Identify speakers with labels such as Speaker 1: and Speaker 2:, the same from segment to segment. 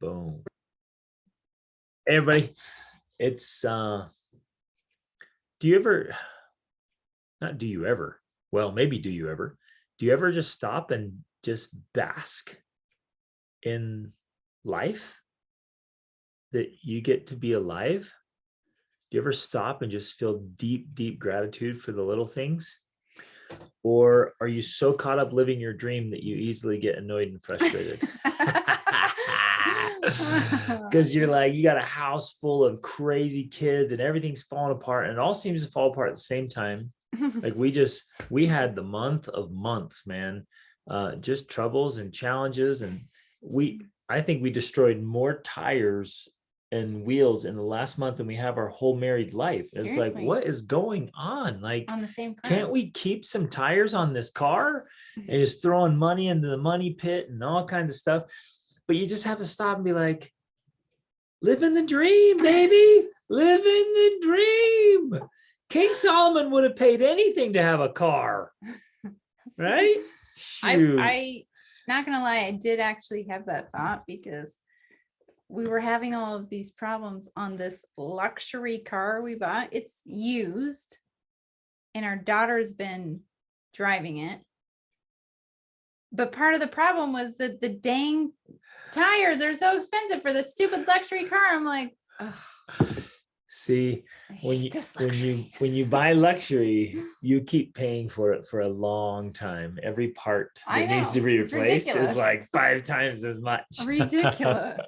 Speaker 1: Boom. Hey, everybody. It's do you ever, not do you ever, well, maybe do you ever just stop and just bask in life, that you get to be alive? Do you ever stop and just feel deep, deep gratitude for the little things? Or are you so caught up living your dream that you easily get annoyed and frustrated? Because you're like, you got a house full of crazy kids and everything's falling apart, and it all seems to fall apart at the same time. Like we had the month of months, man, just troubles and challenges. And I think we destroyed more tires and wheels in the last month than we have our whole married life. Seriously. It's like, what is going on? Like,
Speaker 2: on the same car.
Speaker 1: Can't we keep some tires on this car? And just throwing money into the money pit and all kinds of stuff. But you just have to stop and be like, living the dream, baby. Living the dream. King Solomon would have paid anything to have a car, right?
Speaker 2: I not gonna lie, I did actually have that thought, because we were having all of these problems on this luxury car we bought. It's used, and our daughter's been driving it. But part of the problem was that the dang tires are so expensive for this stupid luxury car. I'm like, oh,
Speaker 1: see, when you buy luxury, you keep paying for it for a long time. Every part that needs to be replaced is like 5 times as much.
Speaker 2: Ridiculous.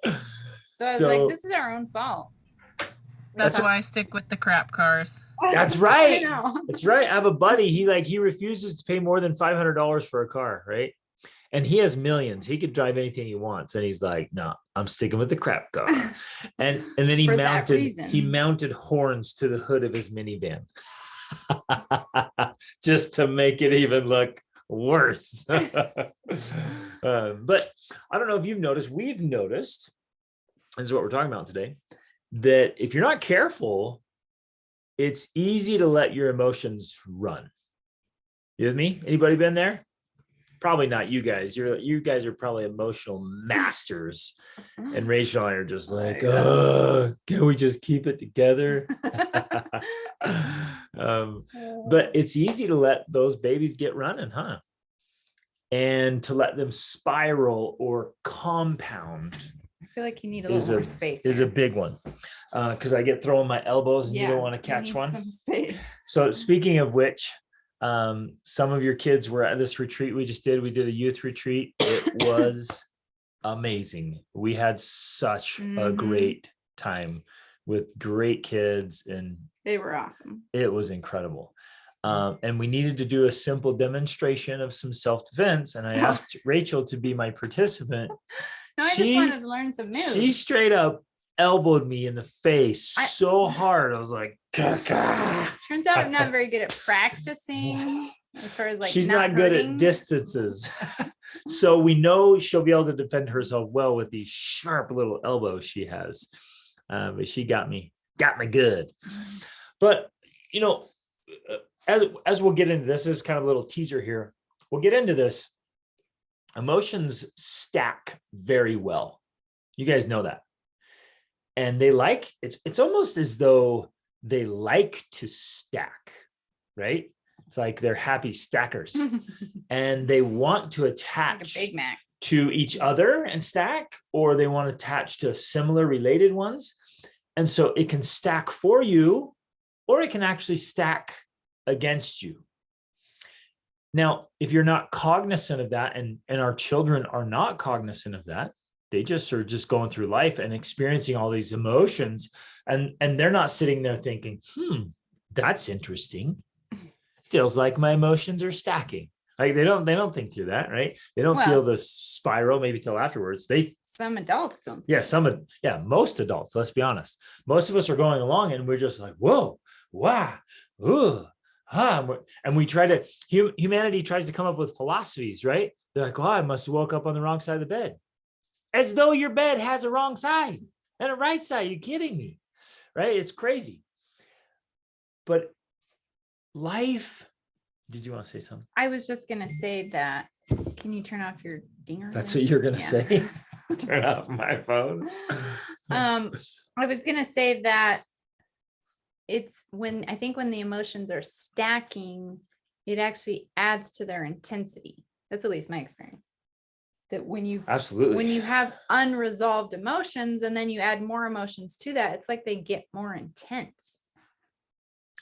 Speaker 2: So I was like, this is our own fault.
Speaker 3: That's why I stick with the crap cars.
Speaker 1: That's right. That's right. I have a buddy. He refuses to pay more than $500 for a car, right? And he has millions. He could drive anything he wants. And he's like, no, I'm sticking with the crap car. And then he mounted horns to the hood of his minivan just to make it even look worse. But I don't know if you've noticed, we've noticed, this is what we're talking about today, that if you're not careful, it's easy to let your emotions run. You with me? Anybody been there? Probably not you guys. You guys are probably emotional masters. And Rachel and I are just like, can we just keep it together? But it's easy to let those babies get running, huh? And to let them spiral or compound.
Speaker 2: I feel like you need a little more space.
Speaker 1: Is a big one. Because I get throwing my elbows and you don't want to catch one.
Speaker 2: Some space.
Speaker 1: So speaking of which, some of your kids were at this retreat we just did. We did a youth retreat. It was amazing. We had such a great time with great kids, and
Speaker 2: they were awesome.
Speaker 1: It was incredible. And we needed to do a simple demonstration of some self-defense. And I asked Rachel to be my participant.
Speaker 2: No, I just wanted to learn some moves.
Speaker 1: She straight up elbowed me in the face so hard. I was like,
Speaker 2: turns out I'm not very good at practicing as far as like
Speaker 1: she's not good at distances. So we know she'll be able to defend herself well with these sharp little elbows she has. But she got me good. But you know, as we'll get into this is kind of a little teaser here. We'll get into this. Emotions stack very well. You guys know that. And they like, it's almost as though they like to stack, right? It's like they're happy stackers. And they want to attach
Speaker 2: like a Big Mac
Speaker 1: to each other and stack, or they want to attach to similar related ones. And so it can stack for you, or it can actually stack against you. Now, if you're not cognizant of that, and our children are not cognizant of that, they just are just going through life and experiencing all these emotions, and they're not sitting there thinking, that's interesting. Feels like my emotions are stacking. Like they don't think through that, right? They don't feel the spiral maybe till afterwards.
Speaker 2: Some adults don't.
Speaker 1: Yeah, most adults, let's be honest. Most of us are going along and we're just like, whoa, wow, ooh. And we try to, humanity tries to come up with philosophies, right? They're like, I must have woke up on the wrong side of the bed. As though your bed has a wrong side and a right side. Are you kidding me? Right? It's crazy. But life, did you want to say something?
Speaker 2: I was just going to say that. Can you turn off your dinger?
Speaker 1: That's what you're going to say? Turn off my phone.
Speaker 2: I was gonna say that it's when I think when the emotions are stacking, it actually adds to their intensity. That's at least my experience. That when you
Speaker 1: Absolutely.
Speaker 2: have unresolved emotions and then you add more emotions to that, it's like they get more intense.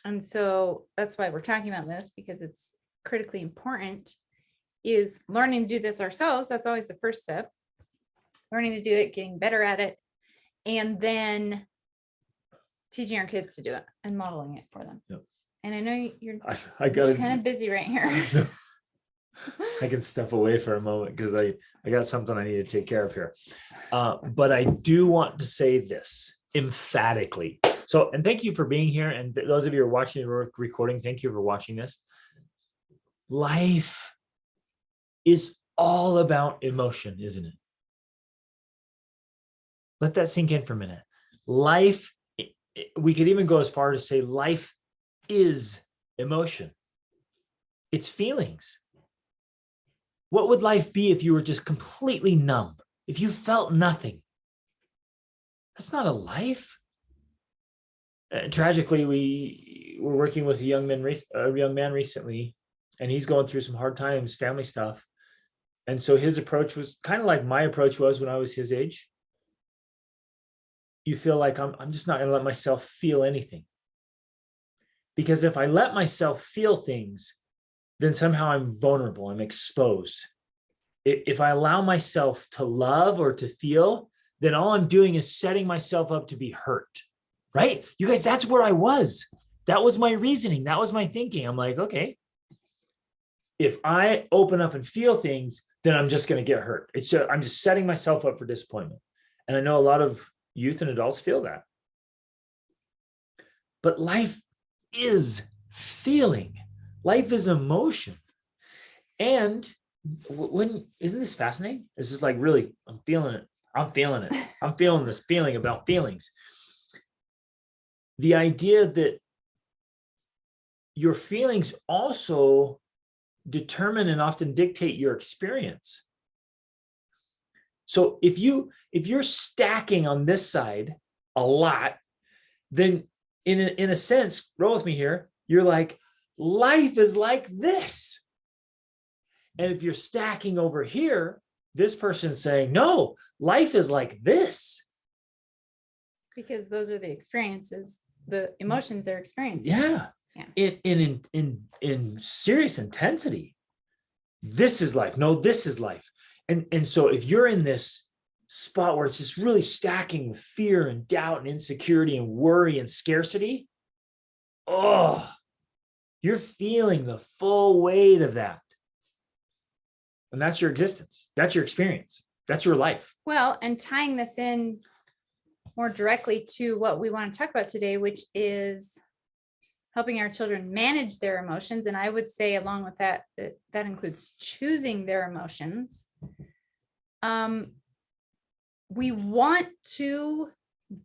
Speaker 2: And so that's why we're talking about this, because it's critically important, is learning to do this ourselves. That's always the first step. Learning to do it, getting better at it, and then teaching our kids to do it and modeling it for them.
Speaker 1: Yep.
Speaker 2: And I know you're
Speaker 1: I got
Speaker 2: kind of busy right here.
Speaker 1: I can step away for a moment because I got something I need to take care of here. But I do want to say this emphatically. So, and thank you for being here. And those of you who are watching the recording, thank you for watching this. Life is all about emotion, isn't it? Let that sink in for a minute. Life, we could even go as far as to say life is emotion. It's feelings. What would life be if you were just completely numb? If you felt nothing? That's not a life. Tragically, we were working with a young man recently, and he's going through some hard times, family stuff. And so his approach was kind of like my approach was when I was his age. You feel like I'm just not going to let myself feel anything. Because if I let myself feel things, then somehow I'm vulnerable, I'm exposed. If I allow myself to love or to feel, then all I'm doing is setting myself up to be hurt, right? You guys, that's where I was. That was my reasoning. That was my thinking. I'm like, okay, if I open up and feel things, then I'm just going to get hurt. I'm just setting myself up for disappointment. And I know a lot of youth and adults feel that. But life is feeling. Life is emotion. And isn't this fascinating? It's just like, really, I'm feeling it. I'm feeling it. I'm feeling this feeling about feelings. The idea that your feelings also determine and often dictate your experience. So if you're stacking on this side a lot, then in a sense, roll with me here, you're like, life is like this. And if you're stacking over here, this person's saying, no, life is like this. Because
Speaker 2: those are the experiences, the emotions they're experiencing.
Speaker 1: Yeah. In serious intensity. This is life. No, this is life. And so if you're in this spot where it's just really stacking with fear and doubt and insecurity and worry and scarcity, you're feeling the full weight of that. And that's your existence. That's your experience. That's your life.
Speaker 2: Well, and tying this in more directly to what we want to talk about today, which is helping our children manage their emotions. And I would say along with that, that includes choosing their emotions. We want to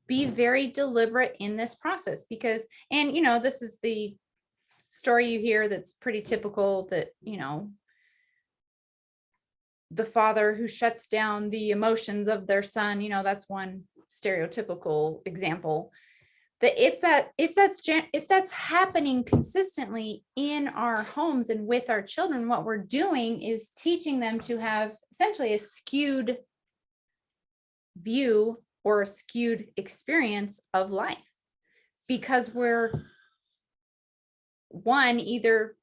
Speaker 2: be very deliberate in this process because, and this is the story you hear that's pretty typical, that, the father who shuts down the emotions of their son, that's one stereotypical example. That if that's happening consistently in our homes and with our children, what we're doing is teaching them to have essentially a skewed view or a skewed experience of life, because we're either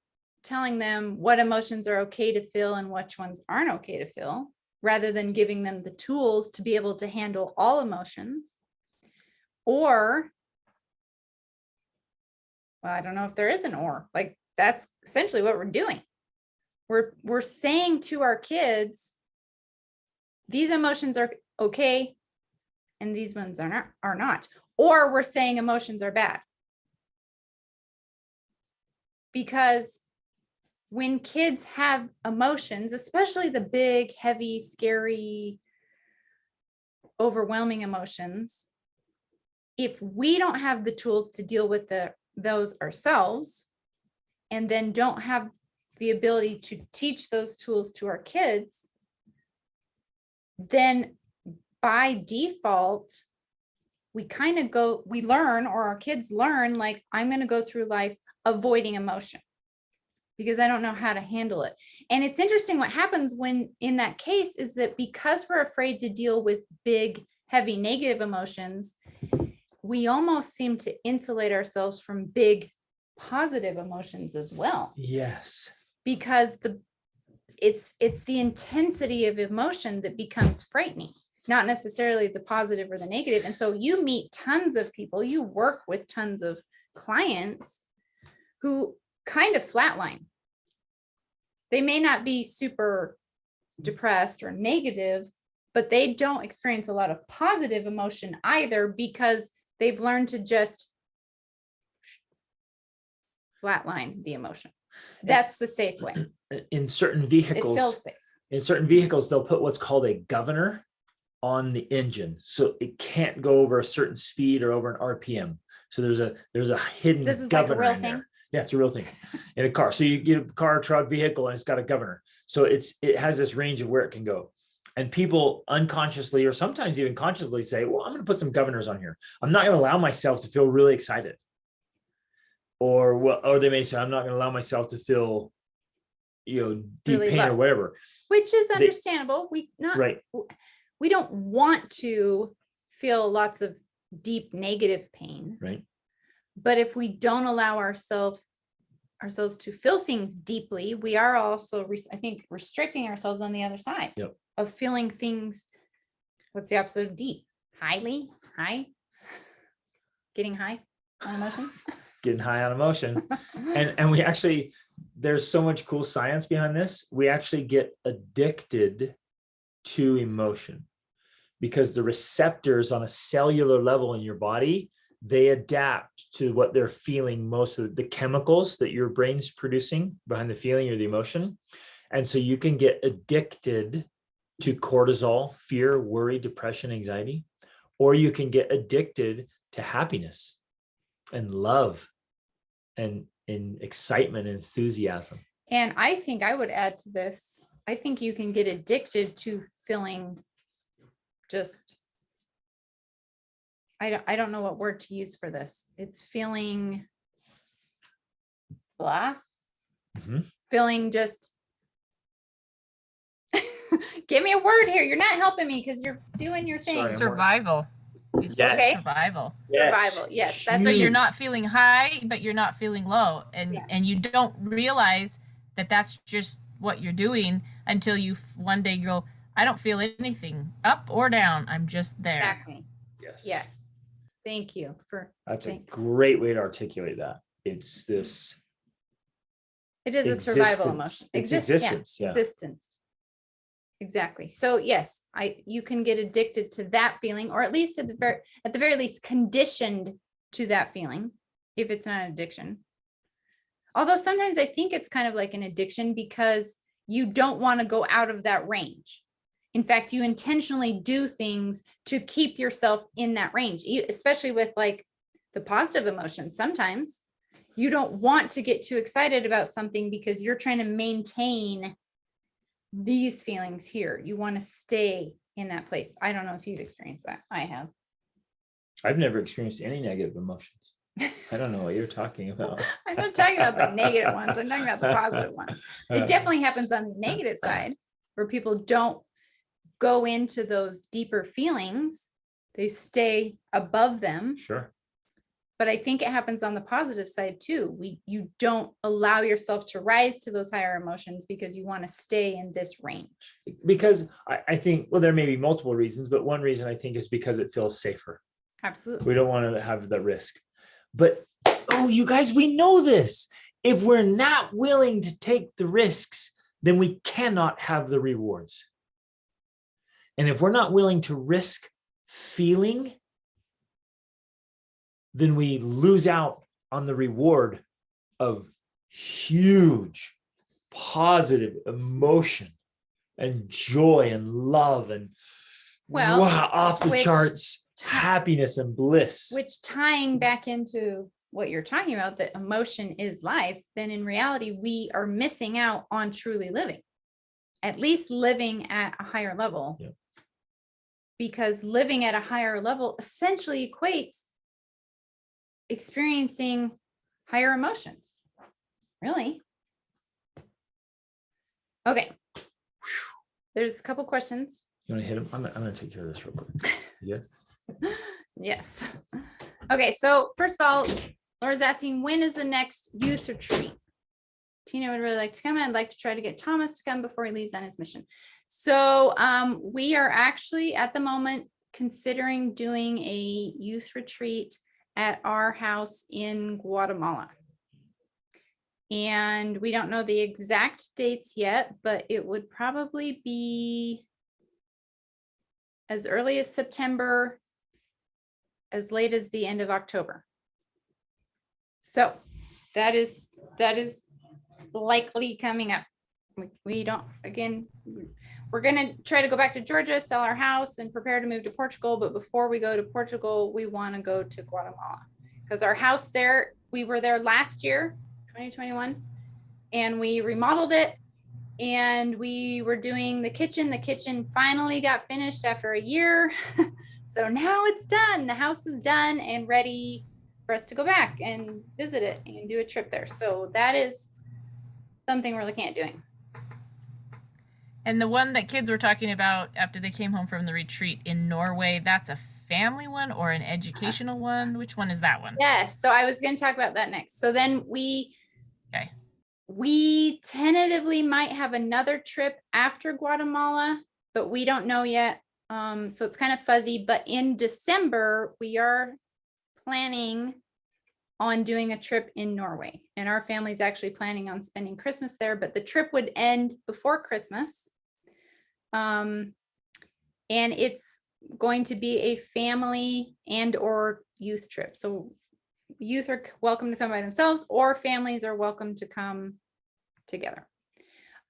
Speaker 2: telling them what emotions are okay to feel and which ones aren't okay to feel, rather than giving them the tools to be able to handle all emotions. Or, well, I don't know if there is an or, like that's essentially what we're doing. We're saying to our kids, these emotions are okay and these ones are not. Or we're saying emotions are bad. Because when kids have emotions, especially the big, heavy, scary, overwhelming emotions, if we don't have the tools to deal with those ourselves, and then don't have the ability to teach those tools to our kids, then by default, we kind of we learn, or our kids learn, like, I'm going to go through life avoiding emotion because I don't know how to handle it. And it's interesting what happens when in that case is that because we're afraid to deal with big, heavy, negative emotions, we almost seem to insulate ourselves from big, positive emotions as well.
Speaker 1: Yes.
Speaker 2: Because it's the intensity of emotion that becomes frightening, not necessarily the positive or the negative. And so you meet tons of people, you work with tons of clients who kind of flatline. They may not be super depressed or negative, but they don't experience a lot of positive emotion either because they've learned to just flatline the emotion. That's the safe way.
Speaker 1: In certain
Speaker 2: It
Speaker 1: vehicles,
Speaker 2: feels safe.
Speaker 1: they'll put what's called a governor on the engine, so it can't go over a certain speed or over an RPM. So there's a hidden
Speaker 2: This is
Speaker 1: governor
Speaker 2: like a real
Speaker 1: in
Speaker 2: thing.
Speaker 1: there. Yeah, it's a real thing in a car. So you get a car, truck, vehicle, and it's got a governor. So it has this range of where it can go. And people unconsciously, or sometimes even consciously, say, well, I'm going to put some governors on here. I'm not going to allow myself to feel really excited. Or they may say, I'm not going to allow myself to feel, deep
Speaker 2: Really
Speaker 1: pain
Speaker 2: low.
Speaker 1: or whatever.
Speaker 2: Which is understandable.
Speaker 1: Right.
Speaker 2: We don't want to feel lots of deep negative pain.
Speaker 1: Right.
Speaker 2: But if we don't allow ourselves to feel things deeply, we are also, I think, restricting ourselves on the other side.
Speaker 1: Yep.
Speaker 2: Of feeling things. What's the opposite of deep? High, getting high on emotion.
Speaker 1: Getting high on emotion. And we actually, there's so much cool science behind this. We actually get addicted to emotion because the receptors on a cellular level in your body, they adapt to what they're feeling, most of the chemicals that your brain's producing behind the feeling or the emotion. And so you can get addicted to cortisol, fear, worry, depression, anxiety, or you can get addicted to happiness and love and excitement and enthusiasm.
Speaker 2: And I think I would add to this, I think you can get addicted to feeling just, I don't know what word to use for this. It's feeling blah, feeling just, give me a word here. You're not helping me because you're doing your thing.
Speaker 1: Sorry,
Speaker 3: Survival. It's
Speaker 1: Yes.
Speaker 3: just
Speaker 2: Okay.
Speaker 3: survival.
Speaker 2: Survival. Yes. That's
Speaker 3: So
Speaker 2: a
Speaker 3: you're
Speaker 2: good,
Speaker 3: not feeling high, but you're not feeling low. And you don't realize that that's just what you're doing until you one day go, I don't feel anything up or down. I'm just there.
Speaker 2: exactly.
Speaker 1: Yes.
Speaker 2: Yes. Thank you for,
Speaker 1: That's
Speaker 2: thanks.
Speaker 1: a great way to articulate that. It's this.
Speaker 2: It is a survival emotion.
Speaker 1: It's existence. Yeah.
Speaker 2: Existence. Exactly. So yes, you can get addicted to that feeling, or at least at the very least conditioned to that feeling, if it's not an addiction. Although sometimes I think it's kind of like an addiction because you don't want to go out of that range. In fact, you intentionally do things to keep yourself in that range, especially with like the positive emotions. Sometimes you don't want to get too excited about something because you're trying to maintain these feelings here. You want to stay in that place. I don't know if you've experienced that. I have.
Speaker 1: I've never experienced any negative emotions. I don't know what you're talking about.
Speaker 2: I'm not talking about the negative ones. I'm talking about the positive ones. It definitely happens on the negative side where people don't go into those deeper feelings. They stay above them.
Speaker 1: Sure.
Speaker 2: But I think it happens on the positive side too. You don't allow yourself to rise to those higher emotions because you want to stay in this range.
Speaker 1: Because I think, well, there may be multiple reasons, but one reason I think is because it feels safer.
Speaker 2: Absolutely.
Speaker 1: We don't want to have the risk. But, oh, you guys, we know this. If we're not willing to take the risks, then we cannot have the rewards. And if we're not willing to risk feeling, then we lose out on the reward of huge positive emotion and joy and love and wow, off the charts happiness and bliss.
Speaker 2: Which, tying back into what you're talking about, that emotion is life, then in reality, we are missing out on truly living, at least living at a higher level.
Speaker 1: Yep.
Speaker 2: because living at a higher level essentially equates experiencing higher emotions. Really? Okay. There's a couple questions.
Speaker 1: You want to hit him? I'm going to take care of this real quick. Yeah.
Speaker 2: Yes. Okay, so first of all, Laura's asking, when is the next youth retreat? Tina would really like to come. I'd like to try to get Thomas to come before he leaves on his mission. So we are actually at the moment considering doing a youth retreat at our house in Guatemala. And we don't know the exact dates yet, but it would probably be as early as September, as late as the end of October. So that is likely coming up. We don't, again, we're going to try to go back to Georgia, sell our house and prepare to move to Portugal. But before we go to Portugal, we want to go to Guatemala because our house there, we were there last year, 2021, and we remodeled it and we were doing the kitchen. The kitchen finally got finished after a year. So now it's done. The house is done and ready for us to go back and visit it and do a trip there. So that is something we're looking at doing.
Speaker 3: And the one that kids were talking about after they came home from the retreat in Norway, that's a family one or an educational one? Which one is that one?
Speaker 2: Yes. So I was going to talk about that next. So then we tentatively might have another trip after Guatemala, but we don't know yet. So it's kind of fuzzy, but in December, we are planning on doing a trip in Norway, and our family's actually planning on spending Christmas there, but the trip would end before Christmas. And it's going to be a family and or youth trip. So youth are welcome to come by themselves or families are welcome to come together.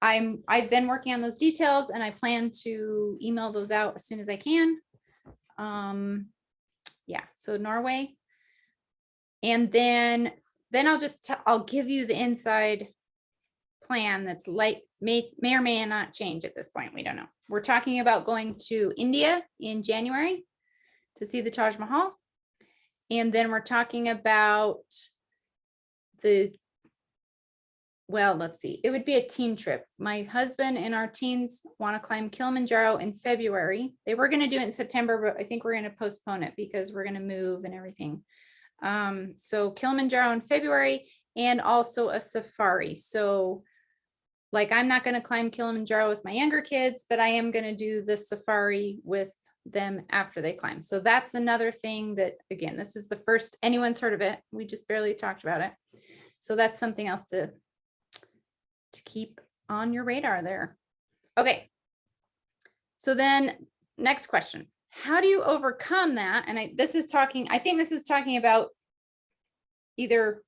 Speaker 2: I've been working on those details and I plan to email those out as soon as I can. Yeah, so Norway. And then I'll give you the inside plan that's like may or may not change at this point. We don't know. We're talking about going to India in January to see the Taj Mahal. And then we're talking about let's see, it would be a teen trip. My husband and our teens want to climb Kilimanjaro in February. They were going to do it in September, but I think we're going to postpone it because we're going to move and everything. So Kilimanjaro in February and also a safari. So like, I'm not going to climb Kilimanjaro with my younger kids, but I am going to do the safari with them after they climb. So that's another thing that, again, this is the first anyone's heard of it. We just barely talked about it. So that's something else to keep on your radar there. Okay. So then next question, how do you overcome that? And I think this is talking about either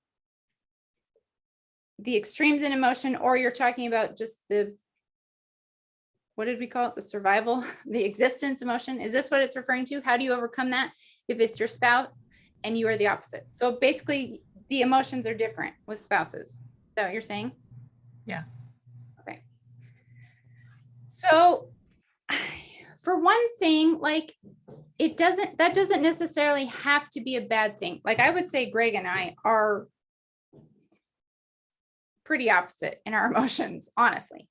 Speaker 2: the extremes in emotion, or you're talking about just what did we call it? The survival, the existence emotion. Is this what it's referring to? How do you overcome that if it's your spouse and you are the opposite? So basically the emotions are different with spouses. Is that what you're saying?
Speaker 3: Yeah.
Speaker 2: Okay. So for one thing, like that doesn't necessarily have to be a bad thing. Like I would say Greg and I are pretty opposite in our emotions, honestly.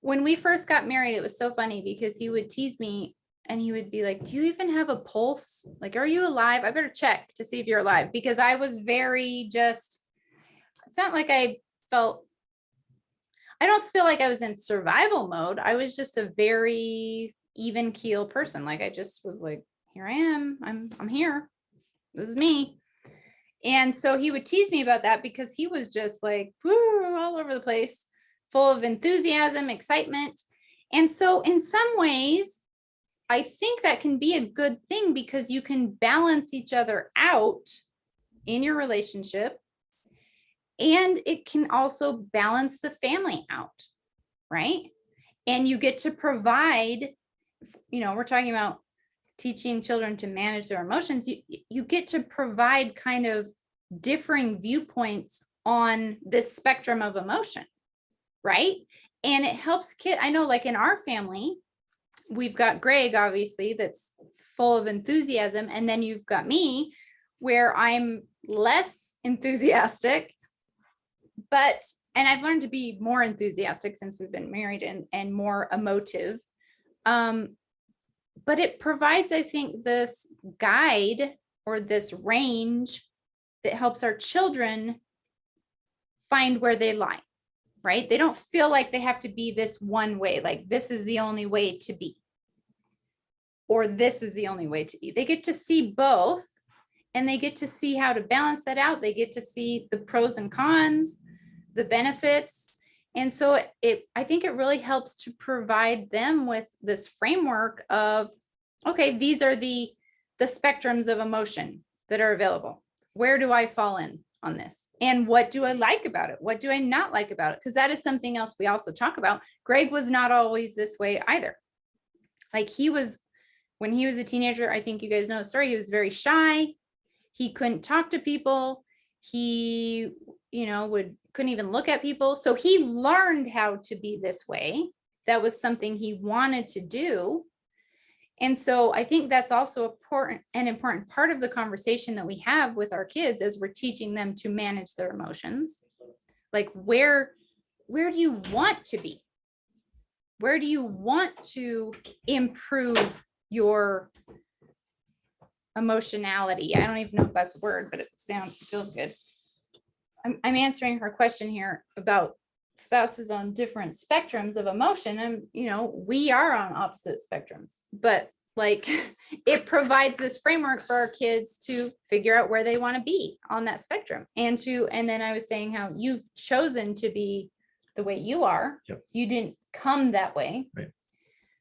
Speaker 2: When we first got married, it was so funny because he would tease me and he would be like, do you even have a pulse? Like, are you alive? I better check to see if you're alive, because I was very it's not like I don't feel like I was in survival mode. I was just a very even keel person. Like I just was like, here I am. I'm here. This is me. And so he would tease me about that because he was just like, woo, all over the place, full of enthusiasm, excitement. And so in some ways, I think that can be a good thing because you can balance each other out in your relationship. And it can also balance the family out, right? And you get to provide, we're talking about teaching children to manage their emotions. You get to provide kind of differing viewpoints on this spectrum of emotion, right? And it helps kids. I know, like in our family, we've got Greg, obviously, that's full of enthusiasm. And then you've got me where I'm less enthusiastic, and I've learned to be more enthusiastic since we've been married and more emotive. But it provides, I think, this guide or this range that helps our children find where they lie, right? They don't feel like they have to be this one way, like this is the only way to be, or this is the only way to be. They get to see both, and they get to see how to balance that out. They get to see the pros and cons, the benefits. And so I think it really helps to provide them with this framework of, okay, these are the spectrums of emotion that are available. Where do I fall in on this? And what do I like about it? What do I not like about it? Because that is something else we also talk about. Greg was not always this way either. Like when he was a teenager, I think you guys know the story, he was very shy. He couldn't talk to people. He, couldn't even look at people. So he learned how to be this way. That was something he wanted to do. And so I think that's also an important part of the conversation that we have with our kids as we're teaching them to manage their emotions. Like, where do you want to be? Where do you want to improve your emotionality? I don't even know if that's a word, but it feels good. I'm answering her question here about spouses on different spectrums of emotion. And, we are on opposite spectrums, but like it provides this framework for our kids to figure out where they want to be on that spectrum. And then I was saying how you've chosen to be the way you are.
Speaker 1: Yep.
Speaker 2: You didn't come that way.
Speaker 1: Right.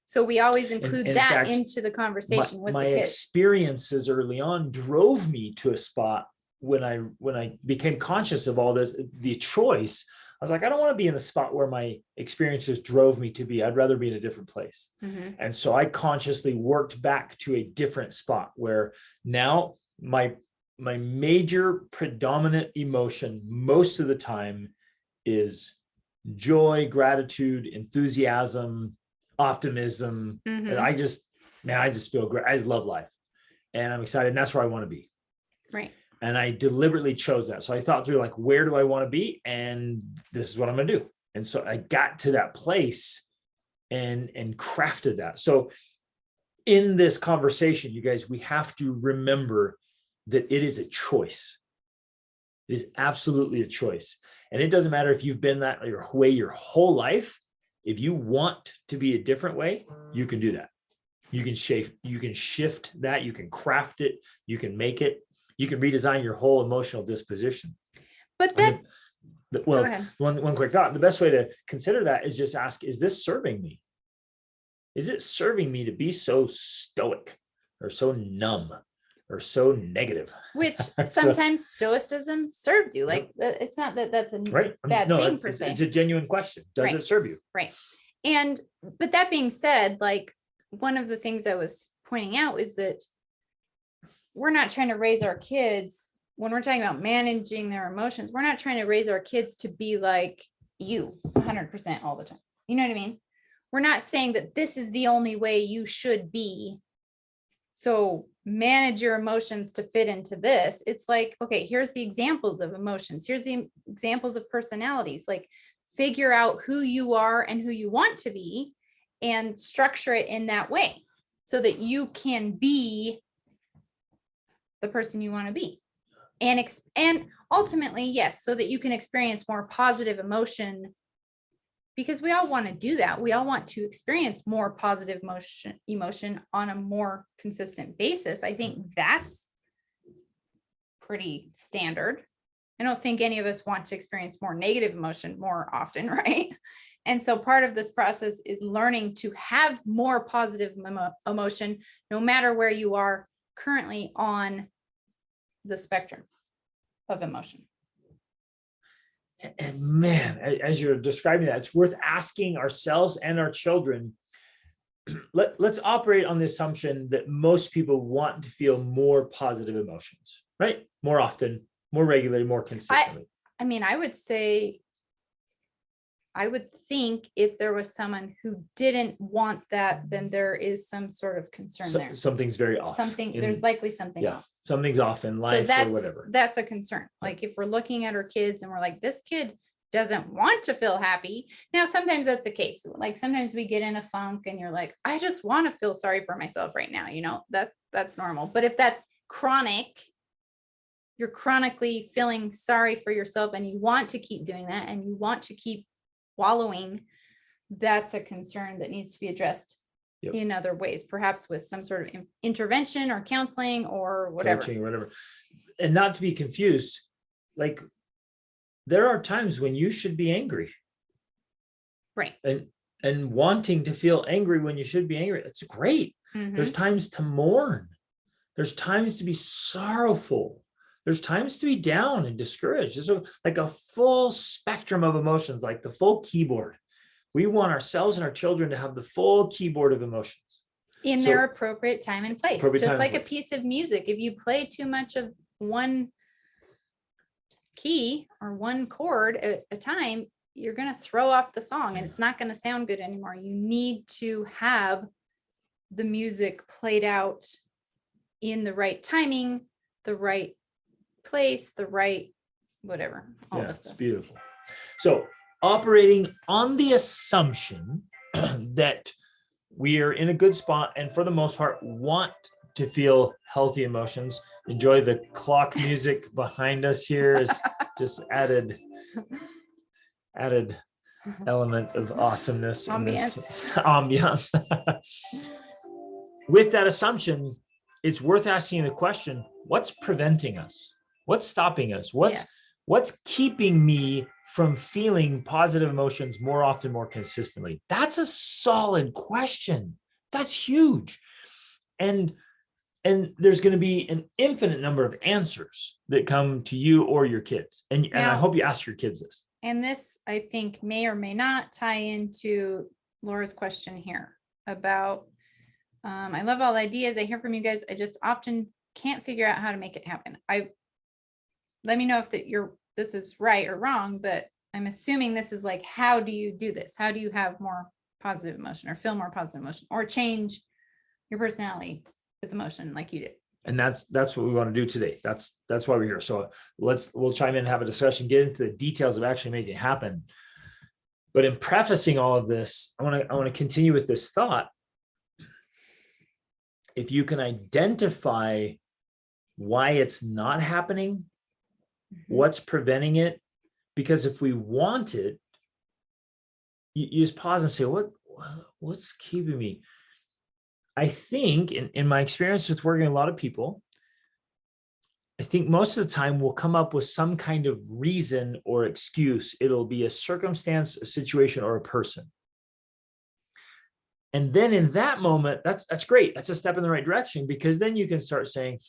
Speaker 2: So we always include
Speaker 1: in
Speaker 2: that
Speaker 1: fact,
Speaker 2: into the conversation with
Speaker 1: my
Speaker 2: the kids.
Speaker 1: experiences early on drove me to a spot when I became conscious of all this, the choice. I was like, I don't want to be in the spot where my experiences drove me to be. I'd rather be in a different place.
Speaker 2: Mhm.
Speaker 1: And so I consciously worked back to a different spot where now my major predominant emotion most of the time is joy, gratitude, enthusiasm, optimism.
Speaker 2: Mhm.
Speaker 1: And I just feel great. I just love life and I'm excited. And that's where I want to be.
Speaker 2: Right.
Speaker 1: And I deliberately chose that. So I thought through, like, where do I want to be? And this is what I'm going to do. And so I got to that place and crafted that. So in this conversation, you guys, we have to remember that it is a choice. It is absolutely a choice. And it doesn't matter if you've been that way your whole life. If you want to be a different way, you can do that. You can shift that, you can craft it, you can make it. You can redesign your whole emotional disposition.
Speaker 2: But
Speaker 1: well, one quick thought. The best way to consider that is just ask, is this serving me? Is it serving me to be so stoic or so numb or so negative?
Speaker 2: Which sometimes stoicism serves you. Like, it's not that that's a bad thing per se.
Speaker 1: It's a genuine question. Does it serve you?
Speaker 2: Right. But that being said, like, one of the things I was pointing out is that we're not trying to raise our kids, when we're talking about managing their emotions, we're not trying to raise our kids to be like you 100% all the time. You know what I mean? We're not saying that this is the only way you should be. So manage your emotions to fit into this. It's like, okay, here's the examples of emotions. Here's the examples of personalities. Like, figure out who you are and who you want to be and structure it in that way so that you can be the person you want to be. And ultimately, yes, so that you can experience more positive emotion, because we all want to do that. We all want to experience more positive emotion on a more consistent basis. I think that's pretty standard. I don't think any of us want to experience more negative emotion more often, right? And so part of this process is learning to have more positive emotion, no matter where you are currently on the spectrum of emotion.
Speaker 1: And man, as you're describing that, it's worth asking ourselves and our children. Let's operate on the assumption that most people want to feel more positive emotions, right? More often, more regularly, more consistently.
Speaker 2: I mean, I would say I would think if there was someone who didn't want that, then there is some sort of concern there.
Speaker 1: Something's very off.
Speaker 2: There's likely something
Speaker 1: Yeah,
Speaker 2: off.
Speaker 1: something's off in
Speaker 2: So
Speaker 1: life or whatever.
Speaker 2: that's a concern. Like if we're looking at our kids and we're like, this kid doesn't want to feel happy. Now, sometimes that's the case. Like sometimes we get in a funk and you're like, I just want to feel sorry for myself right now. You know, that's normal. But if that's chronic, you're chronically feeling sorry for yourself and you want to keep doing that and you want to keep wallowing, that's a concern that needs to be addressed in other ways, perhaps with some sort of intervention or counseling or whatever.
Speaker 1: Coaching or whatever. And not to be confused, like there are times when you should be angry.
Speaker 2: Right.
Speaker 1: And wanting to feel angry when you should be angry. It's great. There's times to mourn. There's times to be sorrowful. There's times to be down and discouraged. There's like a full spectrum of emotions, like the full keyboard. We want ourselves and our children to have the full keyboard of emotions.
Speaker 2: In their appropriate time and place. Just like a piece of music. If you play too much of one key or one chord at a time, you're going to throw off the song and it's not going to sound good anymore. You need to have the music played out in the right timing, the right place, the right whatever, all this stuff.
Speaker 1: It's beautiful. So operating on the assumption that we are in a good spot and for the most part want to feel healthy emotions. Enjoy the clock music behind us here is just added element of awesomeness. Ambiance. With that assumption, it's worth asking the question, what's preventing us? What's stopping us? What's keeping me from feeling positive emotions more often, more consistently? That's a solid question. That's huge. And there's going to be an infinite number of answers that come to you or your kids. And I hope you ask your kids this.
Speaker 2: And this, I think, may or may not tie into Laura's question here about, I love all the ideas I hear from you guys. I just often can't figure out how to make it happen. Let me know if this is right or wrong, but I'm assuming this is like, how do you do this? How do you have more positive emotion or feel more positive emotion or change your personality with emotion like you did?
Speaker 1: And that's what we want to do today. That's why we're here. So we'll chime in and have a discussion, get into the details of actually making it happen. But in prefacing all of this, I want to continue with this thought. If you can identify why it's not happening, what's preventing it, because if we want it, you just pause and say, what's keeping me? I think in my experience with working with a lot of people, I think most of the time we'll come up with some kind of reason or excuse. It'll be a circumstance, a situation, or a person. And then in that moment, that's great. That's a step in the right direction, because then you can start saying,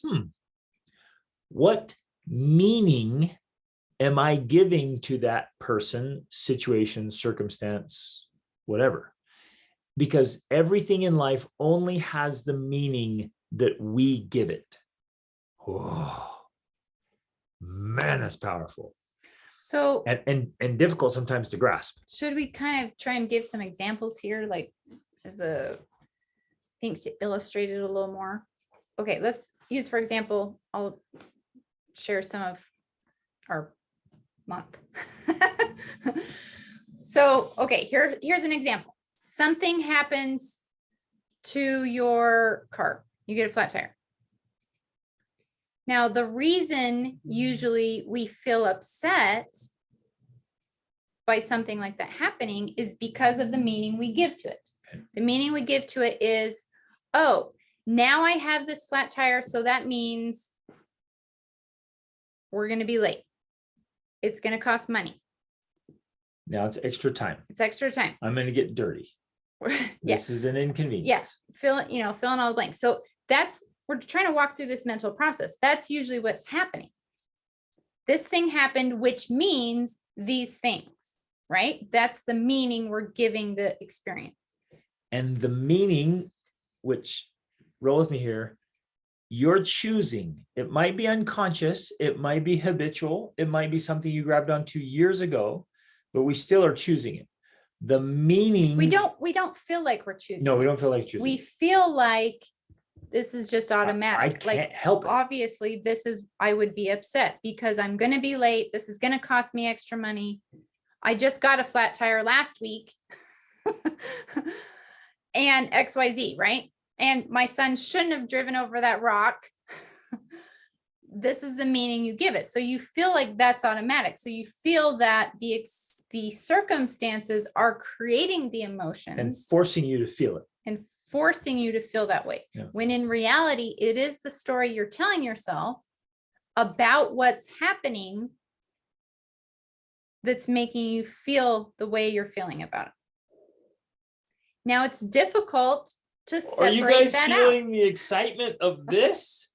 Speaker 1: what meaning am I giving to that person, situation, circumstance, whatever? Because everything in life only has the meaning that we give it. Oh, man, that's powerful.
Speaker 2: So
Speaker 1: and difficult sometimes to grasp.
Speaker 2: Should we kind of try and give some examples here, like as a thing to illustrate it a little more? Okay, let's use, for example, I'll share some of our month. So, okay, here's an example. Something happens to your car. You get a flat tire. Now, the reason usually we feel upset by something like that happening is because of the meaning we give to it. Okay. The meaning we give to it is, oh, now I have this flat tire, so that means we're going to be late. It's going to cost money.
Speaker 1: Now it's extra time.
Speaker 2: It's extra time.
Speaker 1: I'm going to get dirty. This is an inconvenience.
Speaker 2: Yeah, fill in all the blanks. So we're trying to walk through this mental process. That's usually what's happening. This thing happened, which means these things, right? That's the meaning we're giving the experience.
Speaker 1: And the meaning, which roll with me here, you're choosing. It might be unconscious. It might be habitual. It might be something you grabbed onto years ago, but we still are choosing it. the meaning.
Speaker 2: We don't feel like we're choosing.
Speaker 1: No, we
Speaker 2: it.
Speaker 1: don't feel like choosing.
Speaker 2: We feel like this is just automatic.
Speaker 1: I can't help it.
Speaker 2: Obviously, I would be upset because I'm going to be late. This is going to cost me extra money. I just got a flat tire last week and XYZ, right? And my son shouldn't have driven over that rock. This is the meaning you give it. So you feel like that's automatic. So you feel that the circumstances are creating the emotions
Speaker 1: and forcing you to feel it.
Speaker 2: And forcing you to feel that way.
Speaker 1: Yeah.
Speaker 2: When in reality, it is the story you're telling yourself about what's happening that's making you feel the way you're feeling about it. Now it's difficult to separate
Speaker 1: Are you guys
Speaker 2: that
Speaker 1: feeling
Speaker 2: out.
Speaker 1: the excitement of this?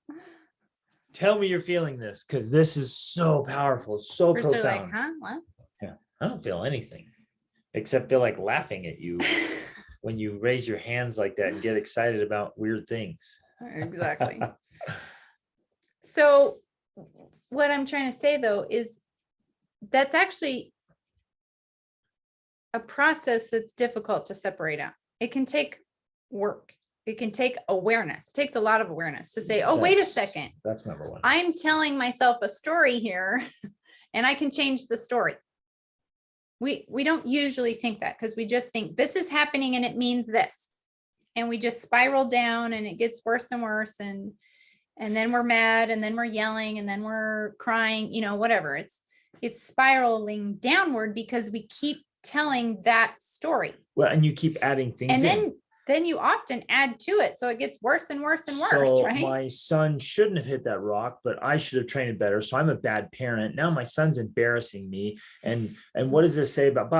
Speaker 1: Tell me you're feeling this, because this is so powerful, so
Speaker 2: First they're
Speaker 1: profound.
Speaker 2: like, huh? What?
Speaker 1: Yeah, I don't feel anything except feel like laughing at you when you raise your hands like that and get excited about weird things.
Speaker 2: Exactly. So what I'm trying to say though is that's actually a process that's difficult to separate out. It can take work. It can take awareness. It takes a lot of awareness to say, oh, wait a second.
Speaker 1: That's number one.
Speaker 2: I'm telling myself a story here and I can change the story. We don't usually think that because we just think this is happening and it means this. And we just spiral down and it gets worse and worse. And then we're mad and then we're yelling and then we're crying, whatever. It's spiraling downward because we keep telling that story.
Speaker 1: Well, and you keep adding things
Speaker 2: and then you often add to it. So it gets worse and worse and worse,
Speaker 1: so
Speaker 2: right?
Speaker 1: My son shouldn't have hit that rock, but I should have trained better. So I'm a bad parent. Now my son's embarrassing me. And what does this say about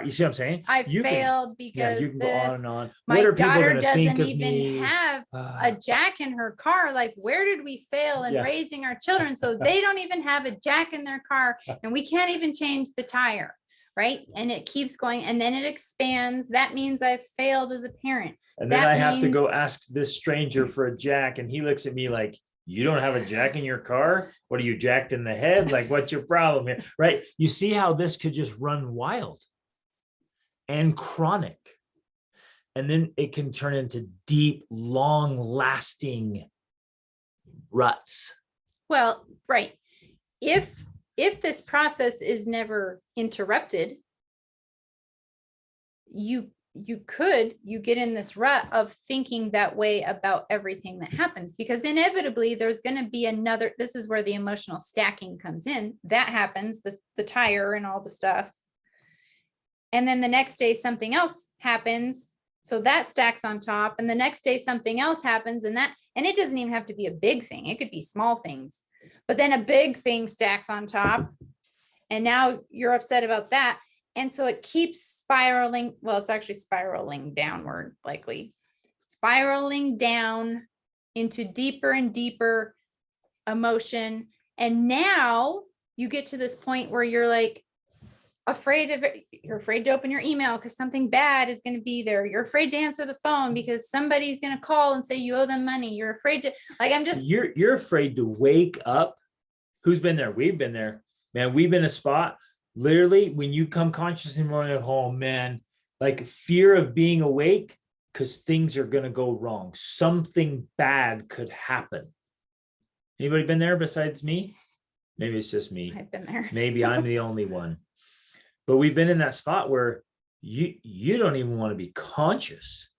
Speaker 1: You see what I'm saying?
Speaker 2: I failed because
Speaker 1: you can go on and on.
Speaker 2: My
Speaker 1: what are people
Speaker 2: daughter
Speaker 1: going to think
Speaker 2: doesn't
Speaker 1: of
Speaker 2: even
Speaker 1: me?
Speaker 2: have a jack in her car. Like, where did we fail in raising our children? So they don't even have a jack in their car and we can't even change the tire. Right. And it keeps going and then it expands. That means I've failed as a parent.
Speaker 1: And then I have to go ask this stranger for a jack. And he looks at me like, you don't have a jack in your car? What are you, jacked in the head? Like, what's your problem here? Right. You see how this could just run wild and chronic. And then it can turn into deep, long lasting ruts.
Speaker 2: Well, right. If this process is never interrupted, you get in this rut of thinking that way about everything that happens, because inevitably there's going to be another. This is where the emotional stacking comes in. That happens, the tire and all the stuff. And then the next day something else happens. So that stacks on top. And the next day something else happens and it doesn't even have to be a big thing. It could be small things. But then a big thing stacks on top and now you're upset about that. And so it keeps spiraling. Well, it's actually spiraling downward, likely spiraling down into deeper and deeper emotion. And now you get to this point where you're like you're afraid to open your email because something bad is going to be there. You're afraid to answer the phone because somebody's going to call and say you owe them money. You're afraid to
Speaker 1: you're afraid to wake up. Who's been there? We've been there, man. We've been a spot literally when you come conscious in the morning at home, man, like fear of being awake because things are going to go wrong. Something bad could happen. Anybody been there besides me? Maybe it's just me.
Speaker 2: I've been there.
Speaker 1: Maybe I'm the only one. But we've been in that spot where you don't even want to be conscious.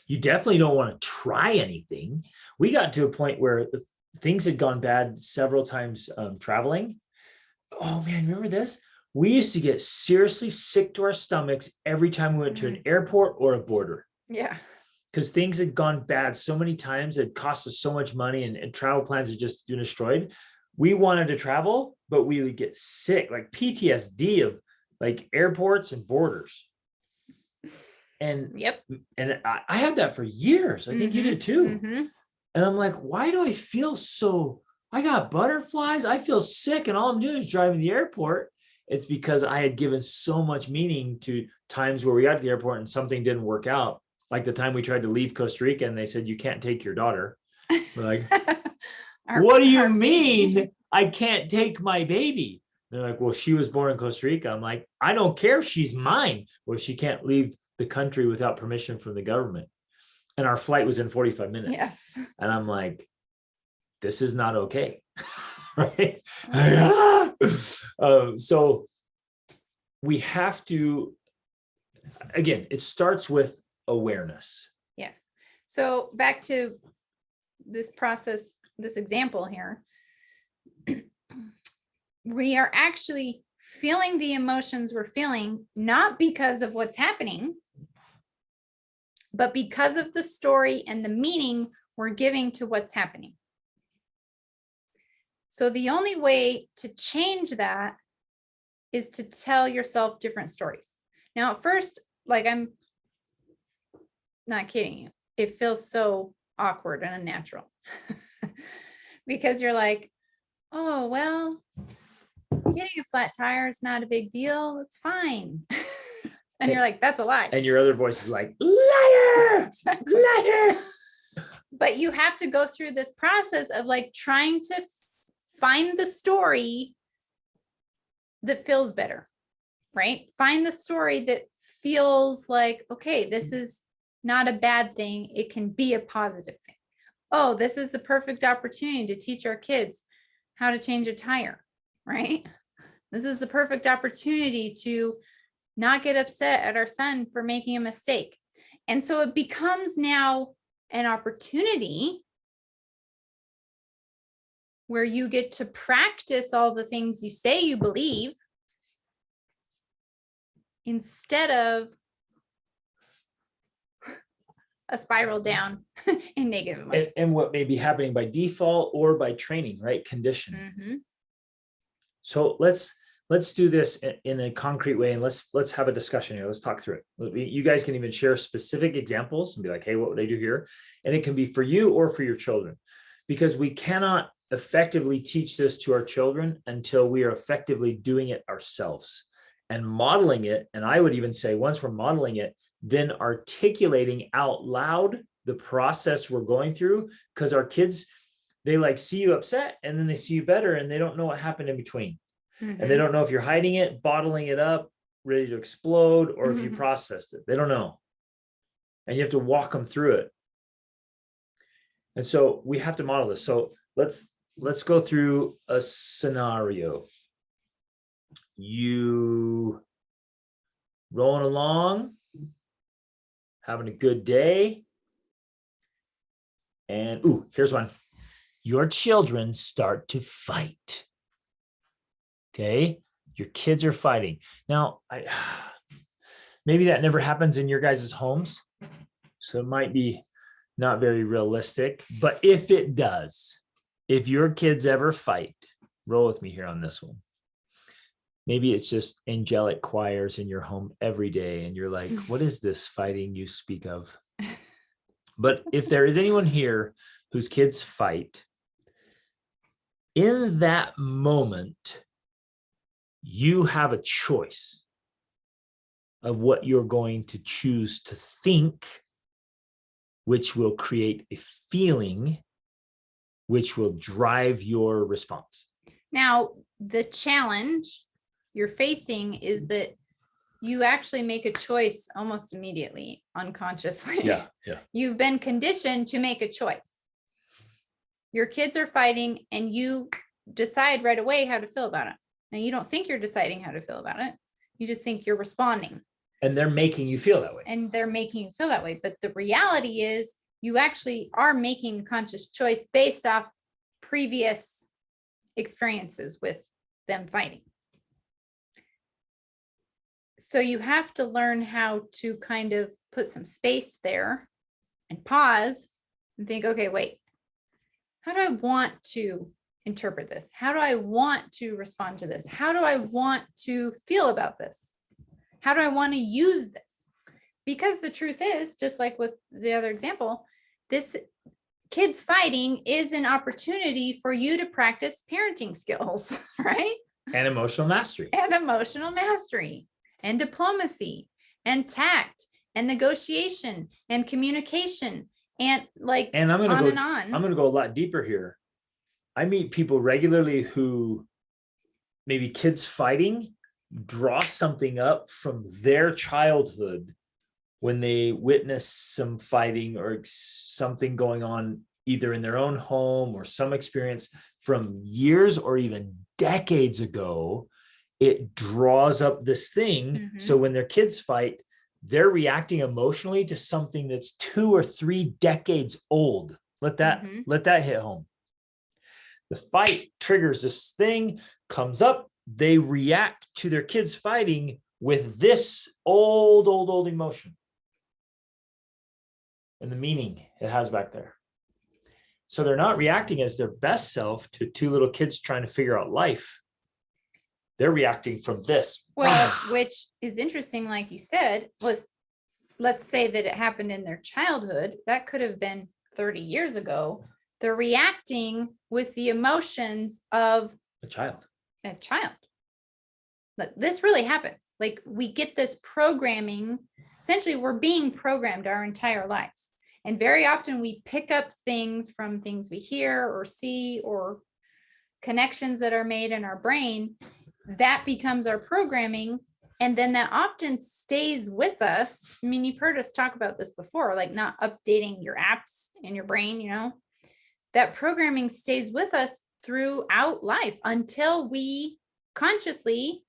Speaker 1: You definitely don't want to try anything. We got to a point where things had gone bad several times traveling. Oh man, remember this? We used to get seriously sick to our stomachs every time we went to an airport or a border.
Speaker 2: Yeah.
Speaker 1: Because things had gone bad so many times, it cost us so much money and travel plans had just been destroyed. We wanted to travel, but we would get sick, like PTSD of like airports and borders. And I had that for years. I think you did too.
Speaker 2: Mm-hmm.
Speaker 1: And I'm like, why do I feel I got butterflies. I feel sick. And all I'm doing is driving to the airport. It's because I had given so much meaning to times where we got to the airport and something didn't work out. Like the time we tried to leave Costa Rica and they said, you can't take your daughter. We're like, what do you mean I can't take my baby? They're like, well, she was born in Costa Rica. I'm like, I don't care. She's mine. Well, she can't leave the country without permission from the government. And our flight was in 45 minutes.
Speaker 2: Yes.
Speaker 1: And I'm like, this is not okay. Right. So we have to, again, it starts with awareness.
Speaker 2: Yes. So back to this process, this example here, we are actually feeling the emotions we're feeling, not because of what's happening, but because of the story and the meaning we're giving to what's happening. So the only way to change that is to tell yourself different stories. Now, at first, like, I'm not kidding you, it feels so awkward and unnatural because you're like, oh, well, getting a flat tire is not a big deal. It's fine. And you're like, that's a lie.
Speaker 1: And your other voice is like, liar,
Speaker 2: Exactly.
Speaker 1: liar.
Speaker 2: But you have to go through this process of like trying to find the story that feels better, right? Find the story that feels like, okay, this is not a bad thing. It can be a positive thing. Oh, this is the perfect opportunity to teach our kids how to change a tire, right? This is the perfect opportunity to not get upset at our son for making a mistake. And so it becomes now an opportunity where you get to practice all the things you say you believe instead of a spiral down in negative emotion.
Speaker 1: And what may be happening by default or by training, right? Conditioning.
Speaker 2: Mhm.
Speaker 1: So let's do this in a concrete way, and let's have a discussion here. Let's talk through it. You guys can even share specific examples and be like, hey, what would I do here? And it can be for you or for your children, because we cannot effectively teach this to our children until we are effectively doing it ourselves and modeling it. And I would even say, once we're modeling it, then articulating out loud the process we're going through, because our kids, they like see you upset and then they see you better and they don't know what happened in between. And they don't know if you're hiding it, bottling it up, ready to explode, or if you processed it. They don't know. And you have to walk them through it. And so we have to model this. So let's go through a scenario. You rolling along, having a good day. And here's one. Your children start to fight. Okay, your kids are fighting. Now, maybe that never happens in your guys' homes, so it might be not very realistic. But if it does, if your kids ever fight, roll with me here on this one. Maybe it's just angelic choirs in your home every day, and you're like, what is this fighting you speak of? But if there is anyone here whose kids fight, in that moment, you have a choice of what you're going to choose to think, which will create a feeling, which will drive your response.
Speaker 2: Now, the challenge you're facing is that you actually make a choice almost immediately, unconsciously.
Speaker 1: Yeah.
Speaker 2: You've been conditioned to make a choice. Your kids are fighting and you decide right away how to feel about it. Now, you don't think you're deciding how to feel about it. You just think you're responding.
Speaker 1: And they're making you feel that way.
Speaker 2: And they're making you feel that way. But the reality is you actually are making a conscious choice based off previous experiences with them fighting. So you have to learn how to kind of put some space there and pause and think, okay, wait, how do I want to interpret this? How do I want to respond to this? How do I want to feel about this? How do I want to use this? Because the truth is, just like with the other example, this kids fighting is an opportunity for you to practice parenting skills, right?
Speaker 1: And emotional mastery.
Speaker 2: And emotional mastery and diplomacy and tact and negotiation and communication and like
Speaker 1: and I'm gonna
Speaker 2: on
Speaker 1: go,
Speaker 2: and on.
Speaker 1: I'm going to go a lot deeper here. I meet people regularly who maybe kids fighting draw something up from their childhood when they witness some fighting or something going on either in their own home or some experience from years or even decades ago. It draws up this thing. So when their kids fight, they're reacting emotionally to something that's 2 or 3 decades old. Let that hit home. The fight triggers this thing, comes up, they react to their kids fighting with this old emotion and the meaning it has back there. So they're not reacting as their best self to 2 little kids trying to figure out life. They're reacting from this.
Speaker 2: Well, which is interesting, like you said, was, let's say that it happened in their childhood. That could have been 30 years ago. They're reacting with the emotions of
Speaker 1: A child.
Speaker 2: But this really happens. Like, we get this programming. Essentially, we're being programmed our entire lives. And very often we pick up things from things we hear or see or connections that are made in our brain. That becomes our programming. And then that often stays with us. I mean, you've heard us talk about this before, like not updating your apps in your brain, you know, that programming stays with us throughout life until we consciously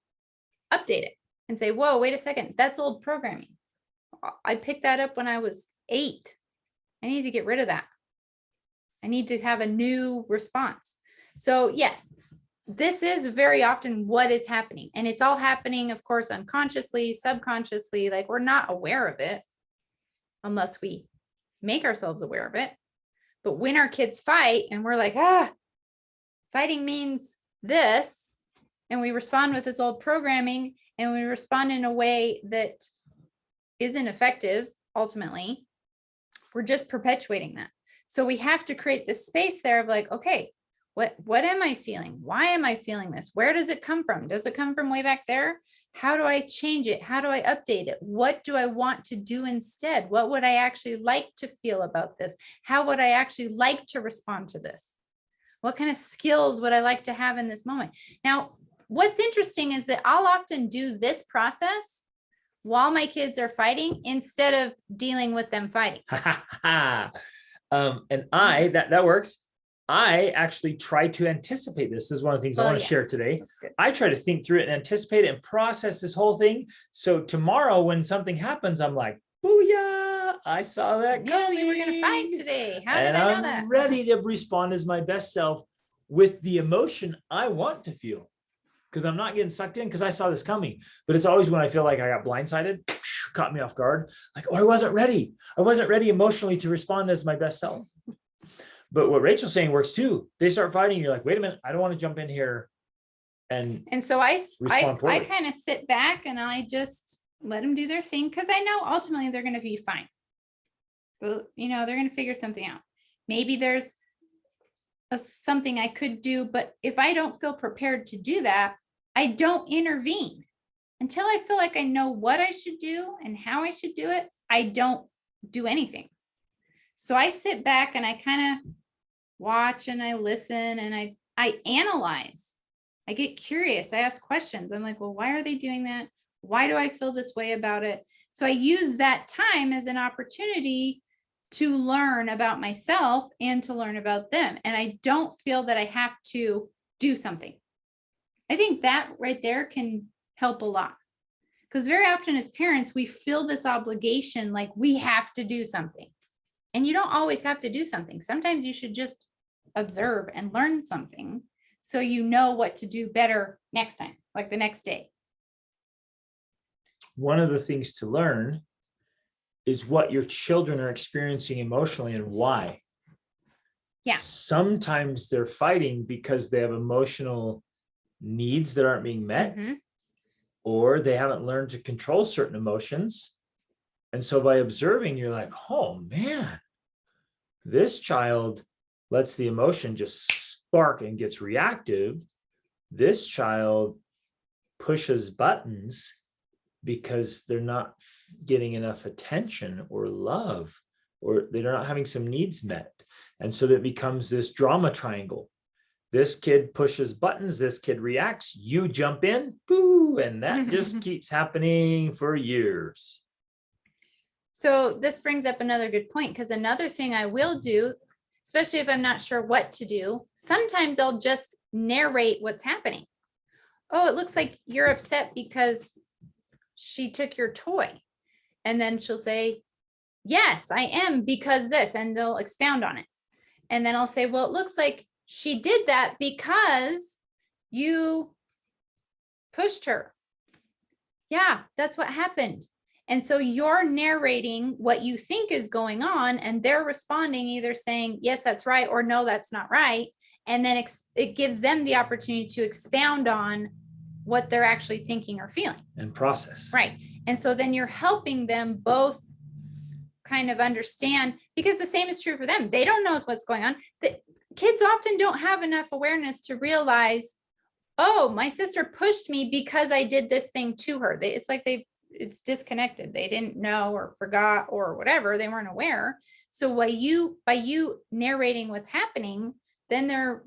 Speaker 2: update it and say, whoa, wait a second, that's old programming. I picked that up when I was 8. I need to get rid of that. I need to have a new response. So yes, this is very often what is happening. And it's all happening, of course, unconsciously, subconsciously, like we're not aware of it unless we make ourselves aware of it. But when our kids fight and we're like, fighting means this, and we respond with this old programming and we respond in a way that isn't effective, ultimately, we're just perpetuating that. So we have to create this space there of like, okay, what am I feeling? Why am I feeling this? Where does it come from? Does it come from way back there? How do I change it? How do I update it? What do I want to do instead? What would I actually like to feel about this? How would I actually like to respond to this? What kind of skills would I like to have in this moment? Now, what's interesting is that I'll often do this process while my kids are fighting instead of dealing with them fighting.
Speaker 1: And that works. I actually try to anticipate this. This is one of the things I want to share today. I try to think through it and anticipate it and process this whole thing. So tomorrow when something happens, I'm like, booyah, I saw that coming.
Speaker 2: You were going to fight today. How did I know that?
Speaker 1: I'm ready to respond as my best self with the emotion I want to feel. Because I'm not getting sucked in because I saw this coming. But it's always when I feel like I got blindsided, caught me off guard. Like, oh, I wasn't ready. I wasn't ready emotionally to respond as my best self. But what Rachel's saying works too. They start fighting. You're like, wait a minute. I don't want to jump in here. And
Speaker 2: so I
Speaker 1: kind
Speaker 2: of sit back and I just let them do their thing. Because I know ultimately they're going to be fine. So, you know, they're going to figure something out. Maybe there's something I could do. But if I don't feel prepared to do that, I don't intervene until I feel like I know what I should do and how I should do it. I don't do anything. So I sit back and I kind of watch and I listen and I analyze. I get curious. I ask questions. I'm like, well, why are they doing that? Why do I feel this way about it? So I use that time as an opportunity to learn about myself and to learn about them. And I don't feel that I have to do something. I think that right there can help a lot. Because very often as parents, we feel this obligation like we have to do something. And you don't always have to do something. Sometimes you should just observe and learn something so you know what to do better next time, like the next day.
Speaker 1: One of the things to learn is what your children are experiencing emotionally and why.
Speaker 2: Yeah.
Speaker 1: Sometimes they're fighting because they have emotional needs that aren't being met, or they haven't learned to control certain emotions. And so by observing, you're like, oh man, this child lets the emotion just spark and gets reactive. This child pushes buttons because they're not getting enough attention or love, or they're not having some needs met. And so that becomes this drama triangle. This kid pushes buttons, this kid reacts, you jump in, boo, and that just keeps happening for years.
Speaker 2: So this brings up another good point, because another thing I will do, especially if I'm not sure what to do, sometimes I'll just narrate what's happening. Oh, it looks like you're upset because she took your toy. And then she'll say, yes, I am, because this, and they'll expound on it. And then I'll say, well, it looks like she did that because you pushed her. Yeah, that's what happened. And so you're narrating what you think is going on, and they're responding either saying, yes, that's right, or no, that's not right. And then it gives them the opportunity to expound on what they're actually thinking or feeling.
Speaker 1: And process.
Speaker 2: Right. And so then you're helping them both kind of understand, because the same is true for them. They don't know what's going on. The kids often don't have enough awareness to realize, oh, my sister pushed me because I did this thing to her. It's like it's disconnected. They didn't know or forgot or whatever. They weren't aware. So by you narrating what's happening, then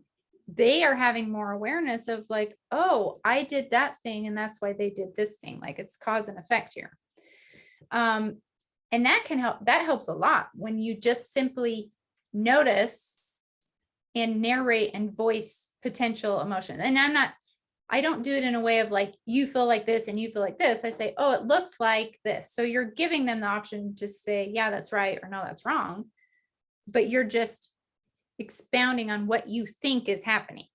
Speaker 2: they are having more awareness of like, oh, I did that thing, and that's why they did this thing. Like, it's cause and effect here. And that can help. That helps a lot when you just simply notice and narrate and voice potential emotion. And I don't do it in a way of like, you feel like this and you feel like this. I say, oh, it looks like this. So you're giving them the option to say, yeah, that's right, or no, that's wrong. But you're just expounding on what you think is happening,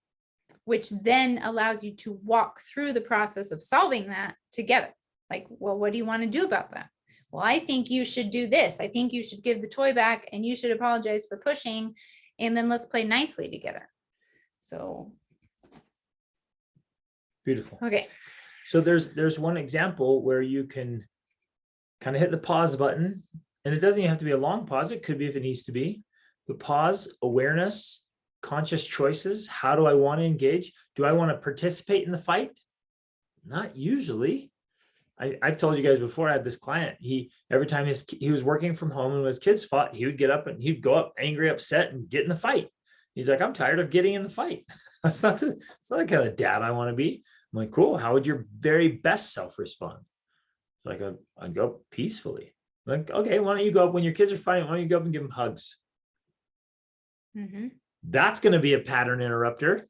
Speaker 2: which then allows you to walk through the process of solving that together. Like, well, what do you want to do about that? Well, I think you should do this. I think you should give the toy back, and you should apologize for pushing, and then let's play nicely together. So.
Speaker 1: Beautiful.
Speaker 2: Okay.
Speaker 1: So there's one example where you can kind of hit the pause button, and it doesn't even have to be a long pause. It could be if it needs to be. But pause, awareness, conscious choices. How do I want to engage? Do I want to participate in the fight? Not usually. I've told you guys before, I had this client, every time he was working from home and when his kids fought, he would get up and he'd go up angry, upset, and get in the fight. He's like, I'm tired of getting in the fight. It's not the kind of dad I want to be. I'm like, cool. How would your very best self respond? It's like, I'd go peacefully. Like, okay, why don't you go up when your kids are fighting? Why don't you go up and give them hugs?
Speaker 2: Mm-hmm.
Speaker 1: That's going to be a pattern interrupter,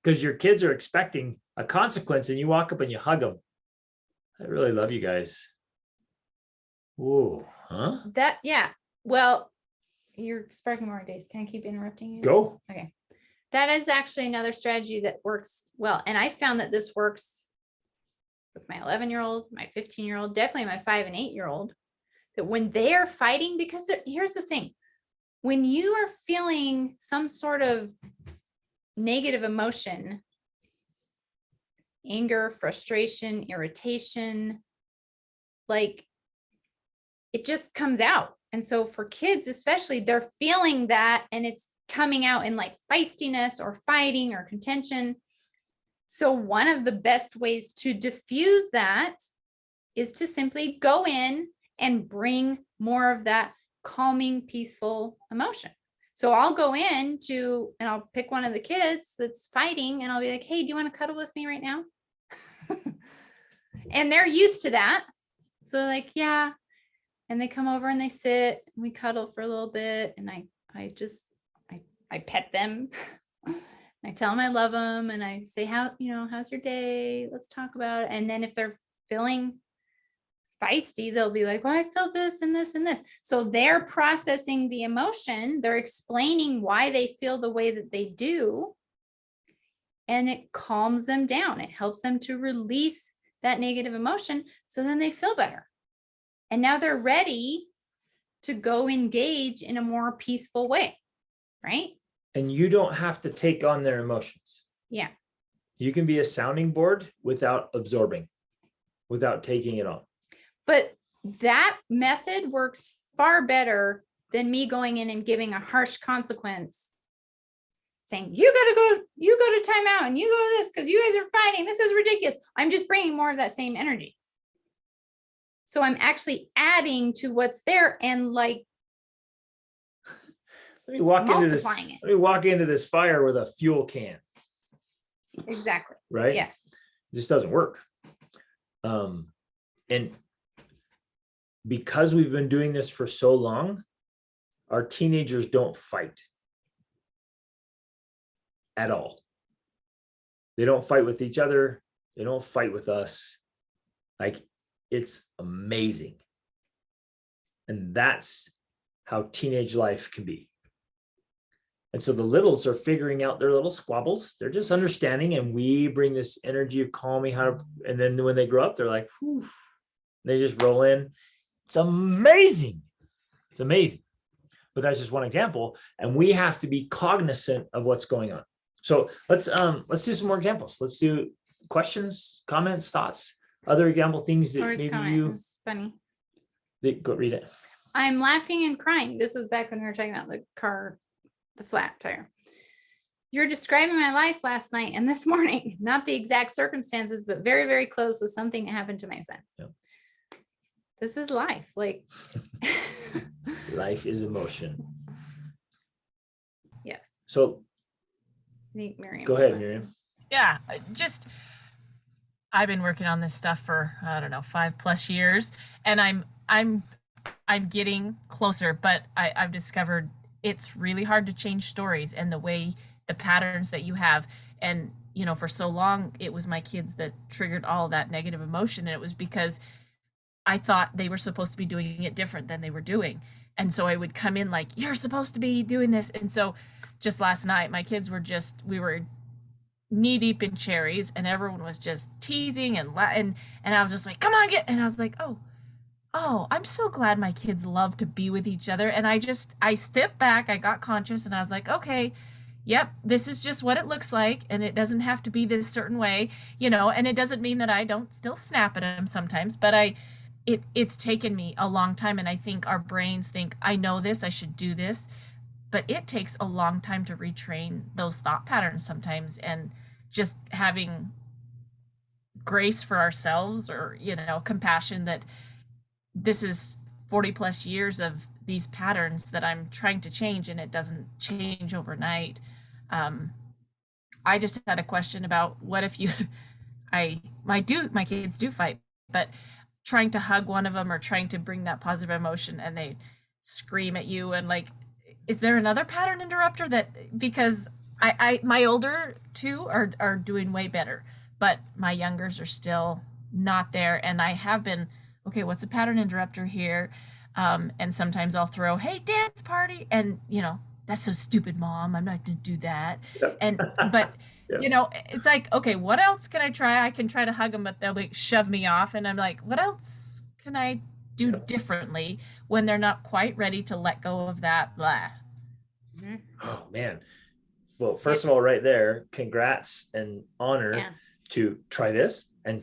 Speaker 1: because your kids are expecting a consequence and you walk up and you hug them. I really love you guys. Whoa, huh?
Speaker 2: Yeah. Well, you're sparking more days. Can I keep interrupting you?
Speaker 1: Go.
Speaker 2: Okay. That is actually another strategy that works well. And I found that this works with my 11-year-old, my 15-year-old, definitely my 5 and 8-year-old, that when they are fighting, because here's the thing, when you are feeling some sort of negative emotion, anger, frustration, irritation, like, it just comes out. And so for kids, especially, they're feeling that, and it's coming out in like feistiness or fighting or contention. So one of the best ways to diffuse that is to simply go in and bring more of that calming, peaceful emotion. So I'll go in and I'll pick one of the kids that's fighting, and I'll be like, hey, do you want to cuddle with me right now? And they're used to that. So they're like, yeah. And they come over and they sit and we cuddle for a little bit. And I pet them. I tell them I love them. And I say, how's your day? Let's talk about it. And then if they're feeling feisty, they'll be like, well, I feel this and this and this. So they're processing the emotion. They're explaining why they feel the way that they do. And it calms them down. It helps them to release that negative emotion. So then they feel better. And now they're ready to go engage in a more peaceful way. Right?
Speaker 1: And you don't have to take on their emotions.
Speaker 2: Yeah.
Speaker 1: You can be a sounding board without absorbing, without taking it on. But
Speaker 2: that method works far better than me going in and giving a harsh consequence, saying, you go to timeout and you go to this because you guys are fighting. This is ridiculous. I'm just bringing more of that same energy. So I'm actually adding to what's there. And like,
Speaker 1: let me walk into this.
Speaker 2: multiplying it.
Speaker 1: Let me walk into this fire with a fuel can.
Speaker 2: Exactly.
Speaker 1: Right?
Speaker 2: Yes.
Speaker 1: It just doesn't work. And because we've been doing this for so long, our teenagers don't fight at all. They don't fight with each other. They don't fight with us. Like, it's amazing. And that's how teenage life can be. And so the littles are figuring out their little squabbles. They're just understanding, and we bring this energy of calming how to, and then when they grow up, they're like, whew, they just roll in. It's amazing. It's amazing. But that's just one example. And we have to be cognizant of what's going on. So let's do some more examples. Let's do questions, comments, thoughts, other example things that
Speaker 2: Or his
Speaker 1: maybe
Speaker 2: comment.
Speaker 1: you
Speaker 2: It's funny.
Speaker 1: go read it.
Speaker 2: I'm laughing and crying. This was back when we were talking about the car, the flat tire. You're describing my life last night and this morning, not the exact circumstances, but very, very close with something that happened to my son.
Speaker 1: Yep.
Speaker 2: This is life. Like,
Speaker 1: Life is emotion.
Speaker 2: yes.
Speaker 1: So
Speaker 2: I think Miriam.
Speaker 1: go ahead,
Speaker 2: wants
Speaker 1: Miriam.
Speaker 2: to-
Speaker 3: Yeah, I've been working on this stuff for, I don't know, 5+ years, and I'm getting closer, but I've discovered it's really hard to change stories and the patterns that you have. And, for so long, it was my kids that triggered all that negative emotion. And it was because I thought they were supposed to be doing it different than they were doing. And so I would come in like, you're supposed to be doing this. And so just last night, my kids were we were knee deep in cherries, and everyone was just teasing and I was just like, come on, and I was like, oh, I'm so glad my kids love to be with each other. And I stepped back, I got conscious, and I was like, okay, yep, this is just what it looks like, and it doesn't have to be this certain way, and it doesn't mean that I don't still snap at them sometimes, but it's taken me a long time. And I think our brains think, I know this, I should do this, but it takes a long time to retrain those thought patterns sometimes. And just having grace for ourselves, or compassion, that this is 40+ years of these patterns that I'm trying to change, and it doesn't change overnight. I just had a question about, what if my kids do fight, but trying to hug one of them or trying to bring that positive emotion, and they scream at you, and like, is there another pattern interrupter because my older two are doing way better, but my youngers are still not there. And I have been, okay, what's a pattern interrupter here? And sometimes I'll throw, hey, dance party. And, that's so stupid, Mom. I'm not going to do that. But,
Speaker 1: Yeah.
Speaker 3: It's like, okay, what else can I try? I can try to hug them, but they'll like shove me off. And I'm like, what else can I do differently when they're not quite ready to let go of that? Blah.
Speaker 1: Oh man. Well, first of all, right there, congrats and honor to try this and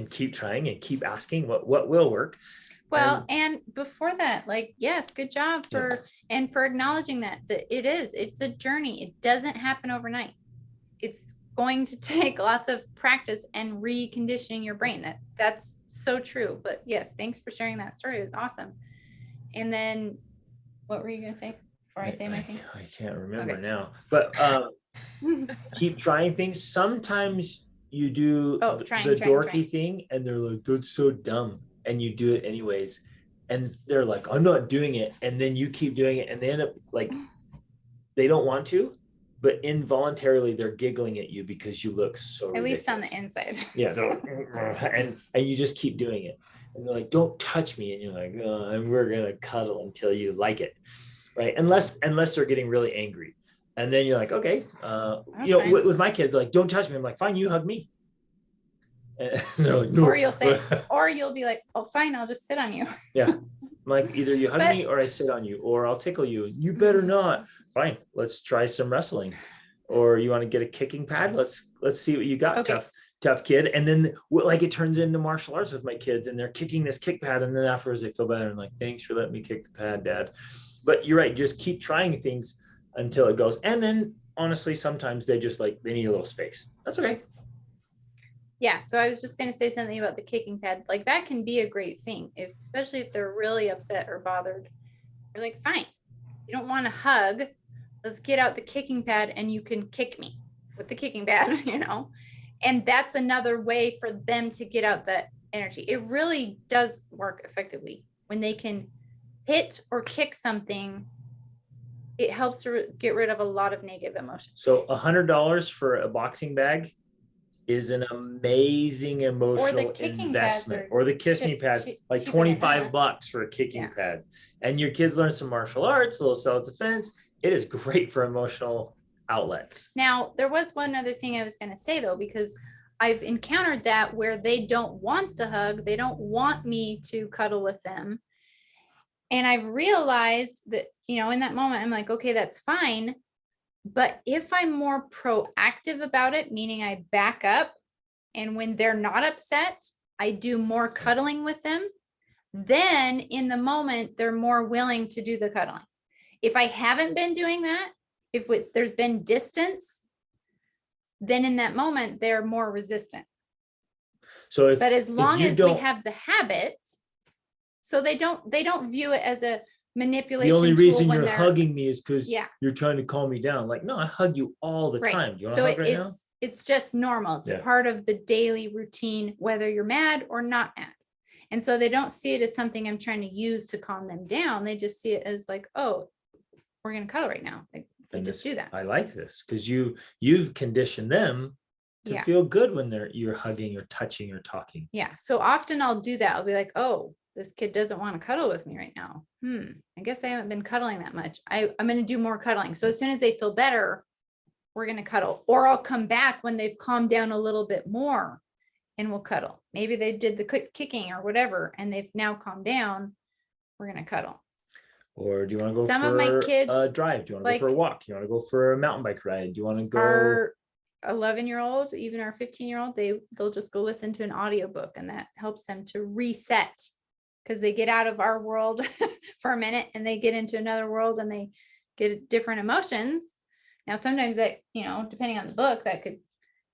Speaker 1: keep trying and keep asking what will work.
Speaker 2: Well, and before that, like, yes, good job for acknowledging that it's a journey. It doesn't happen overnight. It's going to take lots of practice and reconditioning your brain. That's so true. But yes, thanks for sharing that story. It was awesome. And then what were you going to say before I say my thing?
Speaker 1: I can't remember now, but keep trying things. Sometimes you do the dorky thing and they're like, that's so dumb. And you do it anyways. And they're like, I'm not doing it. And then you keep doing it. And they end up like, they don't want to, but involuntarily they're giggling at you because you look so
Speaker 2: at
Speaker 1: ridiculous.
Speaker 2: Least on the inside.
Speaker 1: Yeah. And you just keep doing it. And they're like, don't touch me. And you're like, oh, and we're going to cuddle until you like it. Right. Unless they're getting really angry. And then you're like, okay, with my kids, like, don't touch me. I'm like, fine, you hug me. And they're like, no.
Speaker 2: Or you'll be like, oh, fine, I'll just sit on you.
Speaker 1: Yeah. I'm like, either you hug me or I sit on you, or I'll tickle you. You better not. Fine. Let's try some wrestling. Or you want to get a kicking pad? Let's see what you got. Okay. Tough kid. And then like it turns into martial arts with my kids, and they're kicking this kick pad. And then afterwards they feel better and like, thanks for letting me kick the pad, Dad. But you're right. Just keep trying things until it goes. And then honestly, sometimes they just like, they need a little space. That's okay.
Speaker 2: Yeah. So I was just going to say something about the kicking pad. Like that can be a great thing, especially if they're really upset or bothered. You're like, fine, You don't want to hug. Let's get out the kicking pad and you can kick me with the kicking pad, you know? And that's another way for them to get out that energy. It really does work effectively when they can hit or kick something. It helps to get rid of a lot of negative emotions.
Speaker 1: So $100 for a boxing bag is an amazing emotional investment. Or the kissing pad, like 25 bucks for a kicking pad. And your kids learn some martial arts, a little self-defense. It is great for emotional outlets.
Speaker 2: Now, there was one other thing I was going to say though, because I've encountered that where they don't want the hug, they don't want me to cuddle with them. And I've realized that, you know, in that moment, I'm like, okay, that's fine. But if I'm more proactive about it, meaning I back up, and when they're not upset, I do more cuddling with them, then in the moment, they're more willing to do the cuddling. If I haven't been doing that, if there's been distance, then in that moment, they're more resistant.
Speaker 1: So
Speaker 2: but as long as we have the habit, so they don't view it as a manipulation.
Speaker 1: The only reason you're hugging me is because you're trying to calm me down. Like, no, I hug you all the time. Do you want to hug right now?
Speaker 2: It's just normal. It's part of the daily routine, whether you're mad or not mad. And so they don't see it as something I'm trying to use to calm them down. They just see it as like, oh, we're going to cuddle right now. Like, we just do that.
Speaker 1: I like this because you've conditioned them to feel good when you're hugging or touching or talking.
Speaker 2: Yeah. So often I'll do that. I'll be like, oh, this kid doesn't want to cuddle with me right now. I guess I haven't been cuddling that much. I'm going to do more cuddling. So as soon as they feel better, we're going to cuddle. Or I'll come back when they've calmed down a little bit more and we'll cuddle. Maybe they did the kicking or whatever, and they've now calmed down. We're going to cuddle.
Speaker 1: Or do you want to go for a drive? Do you want to go for a walk? Do you want to go for a mountain bike ride? Do you want to go?
Speaker 2: Our 11-year-old, even our 15-year-old, they'll just go listen to an audiobook, and that helps them to reset, because they get out of our world for a minute and they get into another world and they get different emotions. Now, sometimes that, you know, depending on the book,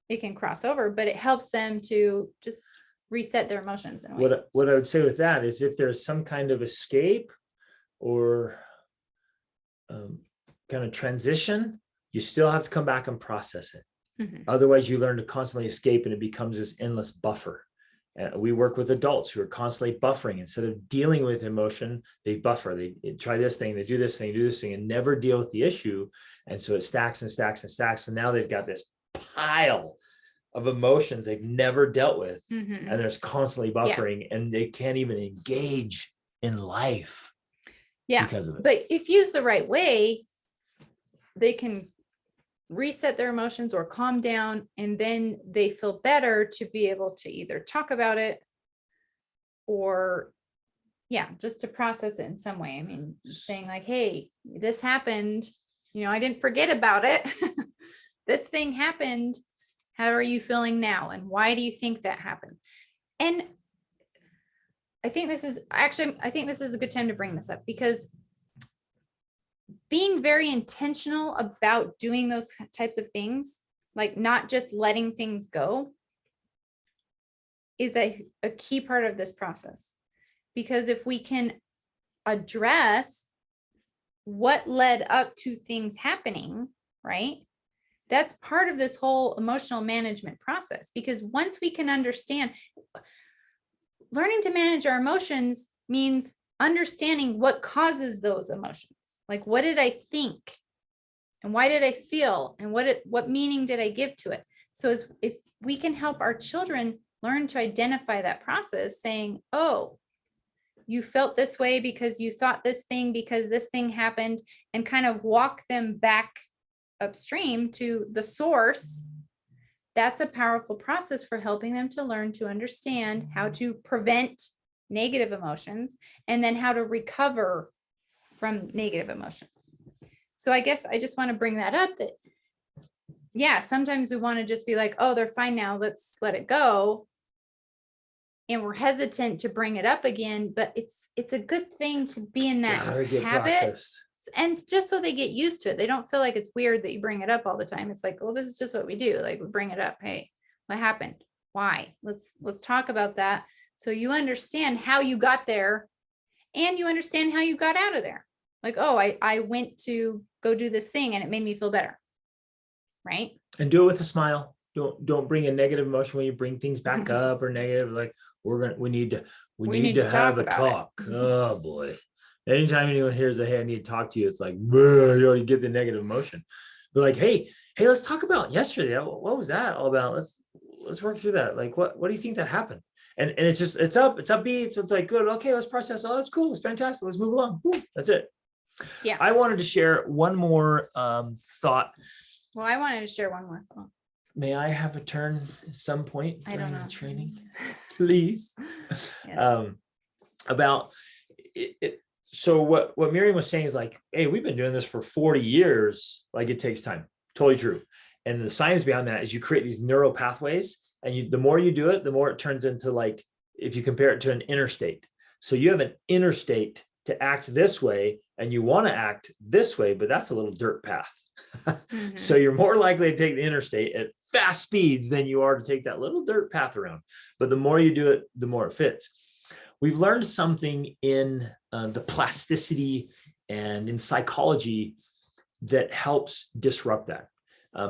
Speaker 2: it can cross over, but it helps them to just reset their emotions. In a way.
Speaker 1: What I would say with that is if there's some kind of escape or kind of transition, you still have to come back and process it. Otherwise, you learn to constantly escape and it becomes this endless buffer. We work with adults who are constantly buffering. Instead of dealing with emotion, they buffer. They try this thing, they do this thing, and never deal with the issue. And so it stacks and stacks and stacks. And now they've got this pile of emotions they've never dealt with. And there's constantly buffering and they can't even engage in life because of it.
Speaker 2: But if used the right way, they can reset their emotions or calm down, and then they feel better to be able to either talk about it or just to process it in some way. I mean, saying like, hey, this happened, you know, I didn't forget about it. This thing happened. How are you feeling now? And why do you think that happened? And I think this is a good time to bring this up, because being very intentional about doing those types of things, like not just letting things go, is a key part of this process. Because if we can address what led up to things happening, right? That's part of this whole emotional management process. Because once we can understand, learning to manage our emotions means understanding what causes those emotions. Like, what did I think? And why did I feel? And what meaning did I give to it? So if we can help our children learn to identify that process, saying, oh, you felt this way because you thought this thing, because this thing happened, and kind of walk them back upstream to the source, that's a powerful process for helping them to learn to understand how to prevent negative emotions and then how to recover from negative emotions. So I guess I just want to bring that up, that sometimes we want to just be like, oh, they're fine now, let's let it go. And we're hesitant to bring it up again, but it's a good thing to be in that habit. Processed. And just so they get used to it, they don't feel like it's weird that you bring it up all the time. It's like, well, this is just what we do. Like, we bring it up. Hey, what happened? Why? Let's talk about that. So you understand how you got there and you understand how you got out of there. Like, oh, I went to go do this thing and it made me feel better. Right.
Speaker 1: And do it with a smile. Don't bring a negative emotion when you bring things back up or negative. Like we need to have a talk. Oh boy. Anytime anyone hears that, hey, I need to talk to you, it's like, you already get the negative emotion. But like, hey, let's talk about yesterday. What was that all about? Let's work through that. Like, what do you think that happened? And it's upbeat. So it's like, good. Okay, let's process. Oh, that's cool. It's fantastic. Let's move along. Woo, that's it.
Speaker 2: Yeah.
Speaker 1: I wanted to share one more thought.
Speaker 2: Well, I wanted to share one more thought.
Speaker 1: May I have a turn at some point
Speaker 2: I don't
Speaker 1: during
Speaker 2: know.
Speaker 1: the training, please?
Speaker 2: Yes.
Speaker 1: About it. So what Miriam was saying is like, hey, we've been doing this for 40 years. Like, it takes time. Totally true. And the science behind that is you create these neural pathways, and the more you do it, the more it turns into, like, if you compare it to an interstate. So you have an interstate to act this way, and you want to act this way, but that's a little dirt path. Mm-hmm. So you're more likely to take the interstate at fast speeds than you are to take that little dirt path around. But the more you do it, the more it fits. We've learned something in the plasticity and in psychology that helps disrupt that.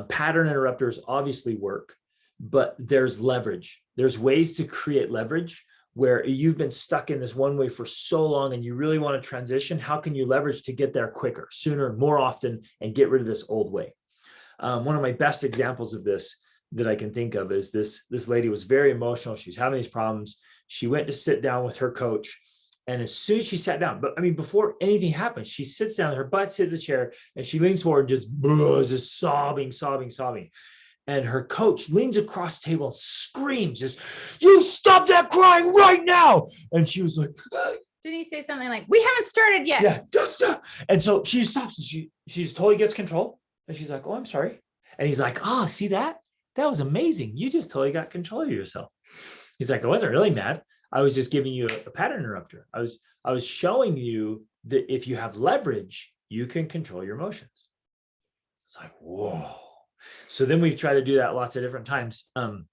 Speaker 1: Pattern interrupters obviously work, but there's leverage. There's ways to create leverage where you've been stuck in this one way for so long and you really want to transition. How can you leverage to get there quicker, sooner, more often, and get rid of this old way? One of my best examples of this that I can think of is this lady was very emotional. She's having these problems. She went to sit down with her coach. And as soon as she sat down, but I mean, before anything happened, she sits down, her butt hits the chair, and she leans forward, just sobbing. And her coach leans across the table and screams, just, you stop that crying right now. And she was like,
Speaker 2: didn't he say something like, we haven't started yet?
Speaker 1: Yeah, don't stop. And so she stops and she totally gets control. And she's like, oh, I'm sorry. And he's like, oh, see that? That was amazing. You just totally got control of yourself. He's like, I wasn't really mad. I was just giving you a pattern interrupter. I was showing you that if you have leverage, you can control your emotions. It's like, whoa. So then we've tried to do that lots of different times. And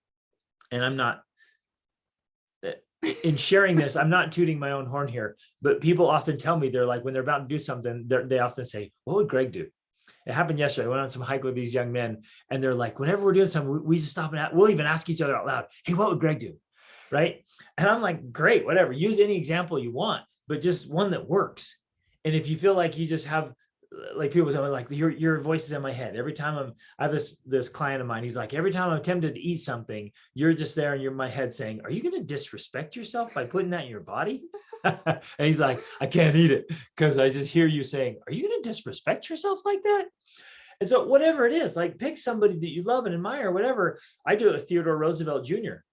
Speaker 1: I'm not, in sharing this, I'm not tooting my own horn here, but people often tell me, they're like, when they're about to do something, they often say, what would Greg do? It happened yesterday. I went on some hike with these young men, and they're like, whenever we're doing something, we just stop and we'll even ask each other out loud, hey, what would Greg do? Right. And I'm like, great, whatever. Use any example you want, but just one that works. And if you feel like you just have, like, people say, like, your voice is in my head. Every time I have this client of mine, he's like, every time I'm tempted to eat something, you're just there and you're in my head saying, are you going to disrespect yourself by putting that in your body? And he's like, I can't eat it because I just hear you saying, are you going to disrespect yourself like that? And so whatever it is, like, pick somebody that you love and admire, whatever. I do it with Theodore Roosevelt Jr.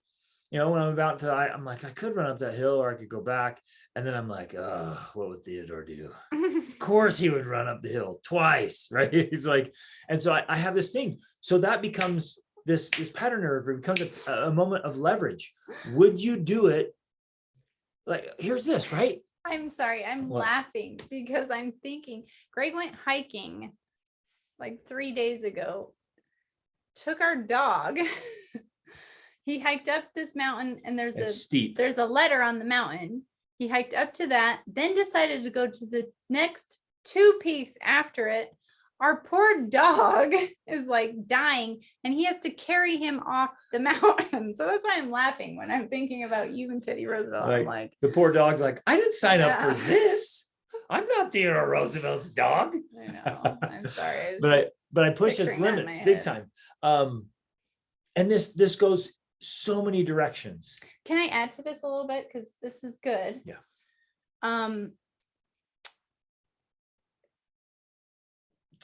Speaker 1: You know, when I'm about to, I'm like, I could run up that hill or I could go back. And then I'm like, what would Theodore do? Of course he would run up the hill twice, right? He's like, and so I have this thing. So that becomes this pattern interrupter, becomes a moment of leverage. Would you do it? Like, here's this, right?
Speaker 2: I'm sorry, I'm laughing because I'm thinking Greg went hiking like 3 days ago, took our dog. He hiked up this mountain and there's a letter on the mountain. He hiked up to that, then decided to go to the next 2 peaks after it. Our poor dog is like dying and he has to carry him off the mountain. So that's why I'm laughing when I'm thinking about you and Teddy Roosevelt. I'm like,
Speaker 1: the poor dog's like, I didn't sign up for this. I'm not Theodore Roosevelt's dog.
Speaker 2: I know. I'm sorry.
Speaker 1: But I push his limits big time. And this goes so many directions.
Speaker 2: Can I add to this a little bit? Because this is good.
Speaker 1: Yeah.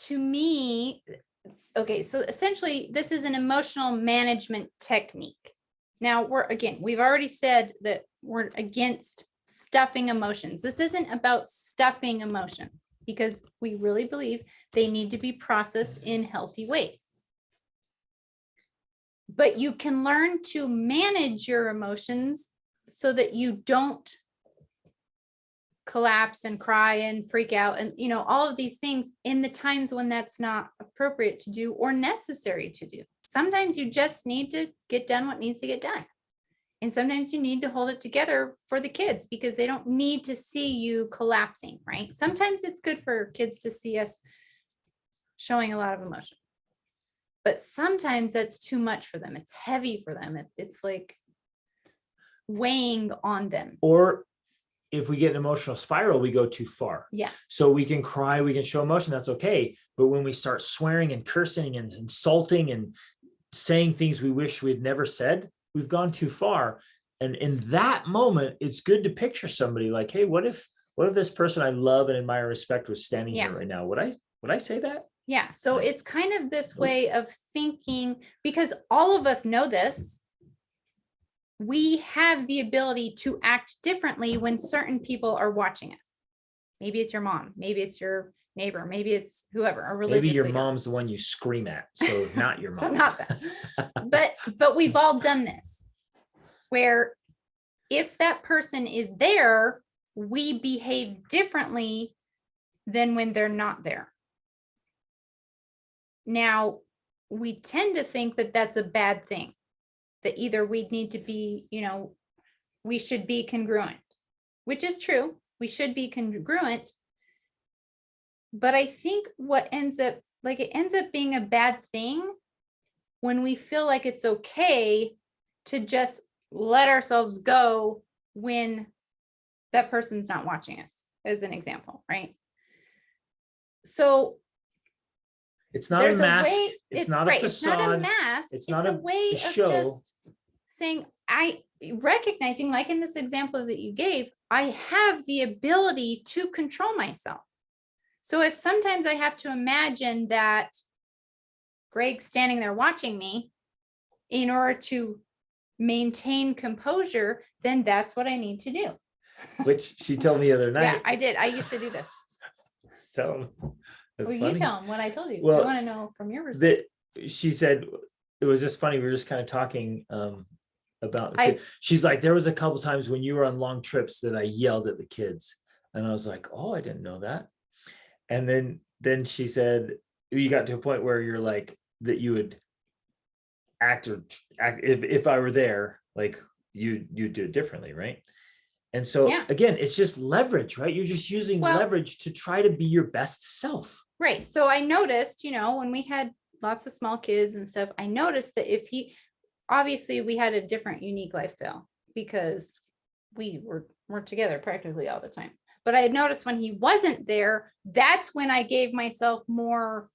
Speaker 2: To me, okay, so essentially this is an emotional management technique. Now we've already said that we're against stuffing emotions. This isn't about stuffing emotions because we really believe they need to be processed in healthy ways. But you can learn to manage your emotions so that you don't collapse and cry and freak out and, you know, all of these things in the times when that's not appropriate to do or necessary to do. Sometimes you just need to get done what needs to get done. And sometimes you need to hold it together for the kids because they don't need to see you collapsing, right? Sometimes it's good for kids to see us showing a lot of emotion. But sometimes that's too much for them. It's heavy for them. It's like weighing on them.
Speaker 1: Or if we get an emotional spiral, we go too far.
Speaker 2: Yeah.
Speaker 1: So we can cry, we can show emotion, that's okay. But when we start swearing and cursing and insulting and saying things we wish we had never said, we've gone too far. And in that moment, it's good to picture somebody like, hey, what if this person I love and admire, respect was standing here right now? Would I say that?
Speaker 2: Yeah. So it's kind of this way of thinking, because all of us know this. We have the ability to act differently when certain people are watching us. Maybe it's your mom, maybe it's your neighbor, maybe it's whoever, a religious
Speaker 1: Maybe your
Speaker 2: leader.
Speaker 1: mom's the one you scream at, so not your mom.
Speaker 2: So not that. But we've all done this, where if that person is there, we behave differently than when they're not there. Now, we tend to think that that's a bad thing, that either we need to be, we should be congruent, which is true. We should be congruent. But I think what ends up being a bad thing when we feel like it's okay to just let ourselves go when that person's not watching us, as an example, right? So
Speaker 1: it's not a mask.
Speaker 2: It's
Speaker 1: not
Speaker 2: right.
Speaker 1: a facade.
Speaker 2: It's not a mask.
Speaker 1: It's not a
Speaker 2: way of
Speaker 1: show.
Speaker 2: just saying, recognizing, like in this example that you gave, I have the ability to control myself. So if sometimes I have to imagine that Greg's standing there watching me in order to maintain composure, then that's what I need to do.
Speaker 1: Which she told me the other night.
Speaker 2: Yeah, I did. I used to do this.
Speaker 1: So that's
Speaker 2: well,
Speaker 1: funny.
Speaker 2: you tell him what I told you.
Speaker 1: Well,
Speaker 2: I want to know from your perspective.
Speaker 1: She said it was just funny. We were just kind of talking about. She's like, there was a couple times when you were on long trips that I yelled at the kids, and I was like, oh, I didn't know that. And then she said, you got to a point where you're like that you would act if I were there, like you do it differently, right? And so again, it's just leverage, right? You're just using leverage to try to be your best self. Right.
Speaker 2: So I noticed, when we had lots of small kids and stuff, I noticed that obviously we had a different, unique lifestyle because we were together practically all the time. But I had noticed when he wasn't there, that's when I gave myself more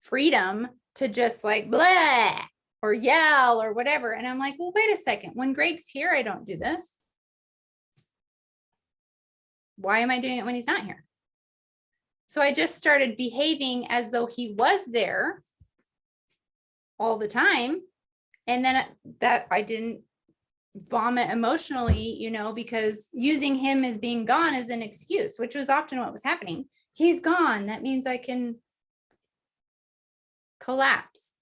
Speaker 2: freedom to just like bleh or yell or whatever. And I'm like, well, wait a second. When Greg's here, I don't do this. Why am I doing it when he's not here? So I just started behaving as though he was there all the time. And then that I didn't vomit emotionally, because using him as being gone is an excuse, which was often what was happening. He's gone. That means I can collapse.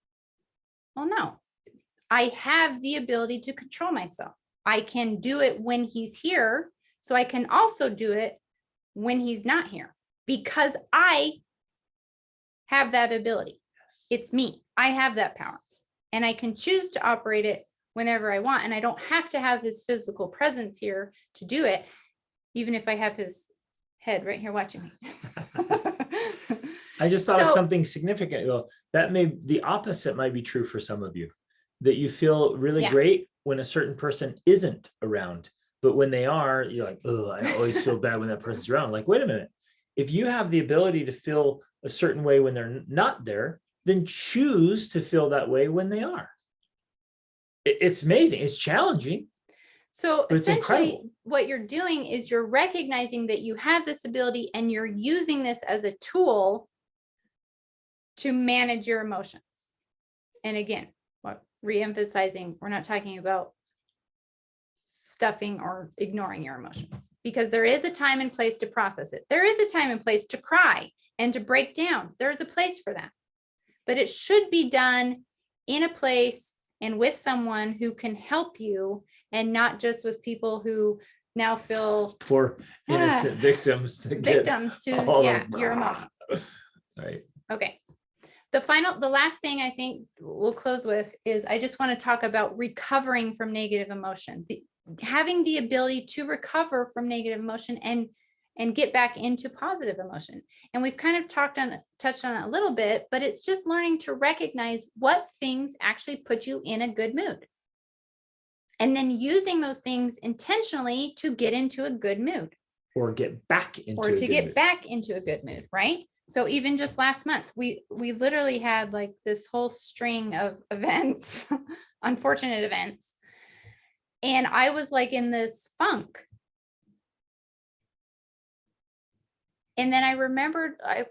Speaker 2: Well, no, I have the ability to control myself. I can do it when he's here. So I can also do it when he's not here because I have that ability. It's me. I have that power and I can choose to operate it whenever I want. And I don't have to have his physical presence here to do it, even if I have his head right here watching me.
Speaker 1: I just thought of something significant. Well, the opposite might be true for some of you, that you feel really great when a certain person isn't around. But when they are, you're like, oh, I always feel bad when that person's around. Like, wait a minute. If you have the ability to feel a certain way when they're not there, then choose to feel that way when they are. It's amazing. It's challenging.
Speaker 2: So essentially what you're doing is you're recognizing that you have this ability and you're using this as a tool to manage your emotions. And again, re-emphasizing, we're not talking about stuffing or ignoring your emotions because there is a time and place to process it. There is a time and place to cry and to break down. There's a place for that, but it should be done in a place and with someone who can help you and not just with people who now feel
Speaker 1: poor innocent victims
Speaker 2: to your emotions.
Speaker 1: Right.
Speaker 2: Okay. The last thing I think we'll close with is I just want to talk about recovering from negative emotion, having the ability to recover from negative emotion and get back into positive emotion. And we've kind of touched on it a little bit, but it's just learning to recognize what things actually put you in a good mood. And then using those things intentionally to get into a good mood.
Speaker 1: Or get back into
Speaker 2: or to get back into a good mood, right? So even just last month, we literally had like this whole string of events, unfortunate events. And I was like in this funk. And then I remembered I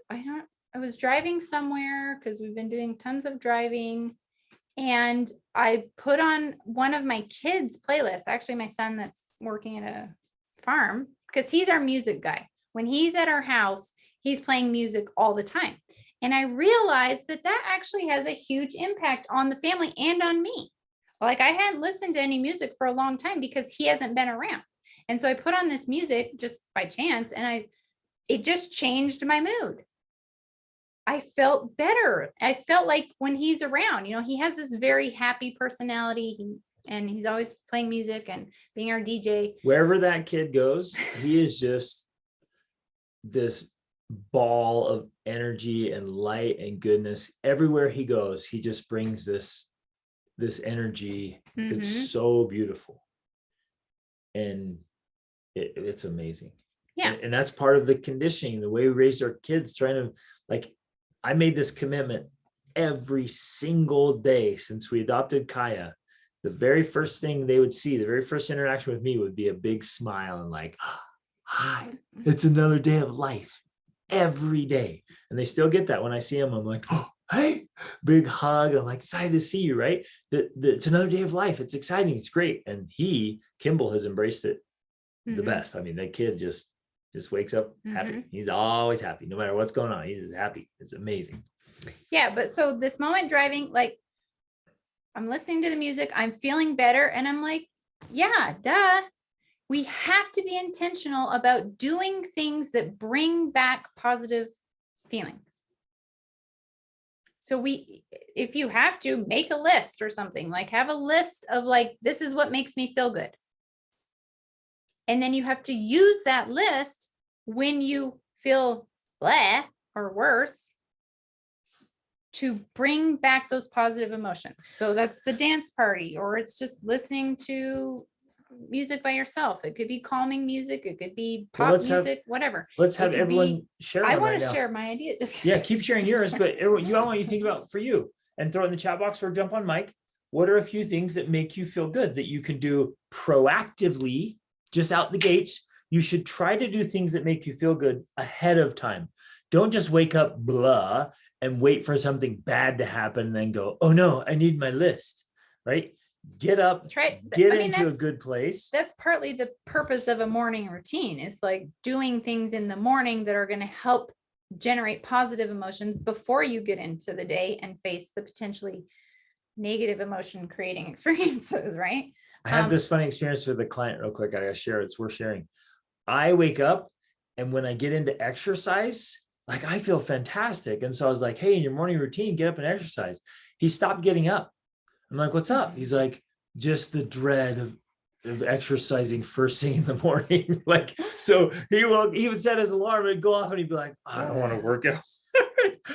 Speaker 2: was driving somewhere because we've been doing tons of driving. And I put on one of my kids' playlists, actually my son that's working at a farm, because he's our music guy. When he's at our house, he's playing music all the time. And I realized that actually has a huge impact on the family and on me. Like I hadn't listened to any music for a long time because he hasn't been around. And so I put on this music just by chance and it just changed my mood. I felt better. I felt like when he's around, he has this very happy personality and he's always playing music and being our DJ.
Speaker 1: Wherever that kid goes, he is just this ball of energy and light and goodness. Everywhere he goes, he just brings this energy that's so beautiful. And it's amazing.
Speaker 2: Yeah.
Speaker 1: And that's part of the conditioning, the way we raise our kids, trying to I made this commitment every single day since we adopted Kaya. The very first thing they would see, the very first interaction with me would be a big smile and like, hi, it's another day of life every day. And they still get that when I see them. I'm like, oh, hey, big hug. And I'm like, excited to see you, right? It's another day of life. It's exciting. It's great. And Kimball has embraced it the best. I mean, that kid just wakes up happy. He's always happy, no matter what's going on. He's just happy. It's amazing.
Speaker 2: Yeah. But so this moment driving, like I'm listening to the music, I'm feeling better. And I'm like, yeah, duh. We have to be intentional about doing things that bring back positive feelings. So if you have to, make a list or something, like have a list of like, this is what makes me feel good. And then you have to use that list when you feel bleh or worse to bring back those positive emotions. So that's the dance party, or it's just listening to music by yourself. It could be calming music. It could be pop music, whatever.
Speaker 1: Let's have everyone share.
Speaker 2: I want to share my idea.
Speaker 1: Yeah, keep sharing yours, but I want you to think about for you and throw it in the chat box or jump on mic. What are a few things that make you feel good that you can do proactively? Just out the gates, you should try to do things that make you feel good ahead of time. Don't just wake up blah and wait for something bad to happen and then go, oh no, I need my list, right? Get up, get into a good place.
Speaker 2: That's partly the purpose of a morning routine, is like doing things in the morning that are going to help generate positive emotions before you get into the day and face the potentially negative emotion creating experiences, right?
Speaker 1: I had this funny experience with a client real quick. I gotta share. It's worth sharing. I wake up and when I get into exercise, like I feel fantastic. And so I was like, hey, in your morning routine, get up and exercise. He stopped getting up. I'm like, what's up? He's like, just the dread of exercising first thing in the morning. Like, so he would set his alarm and go off and he'd be like, I don't want to work out.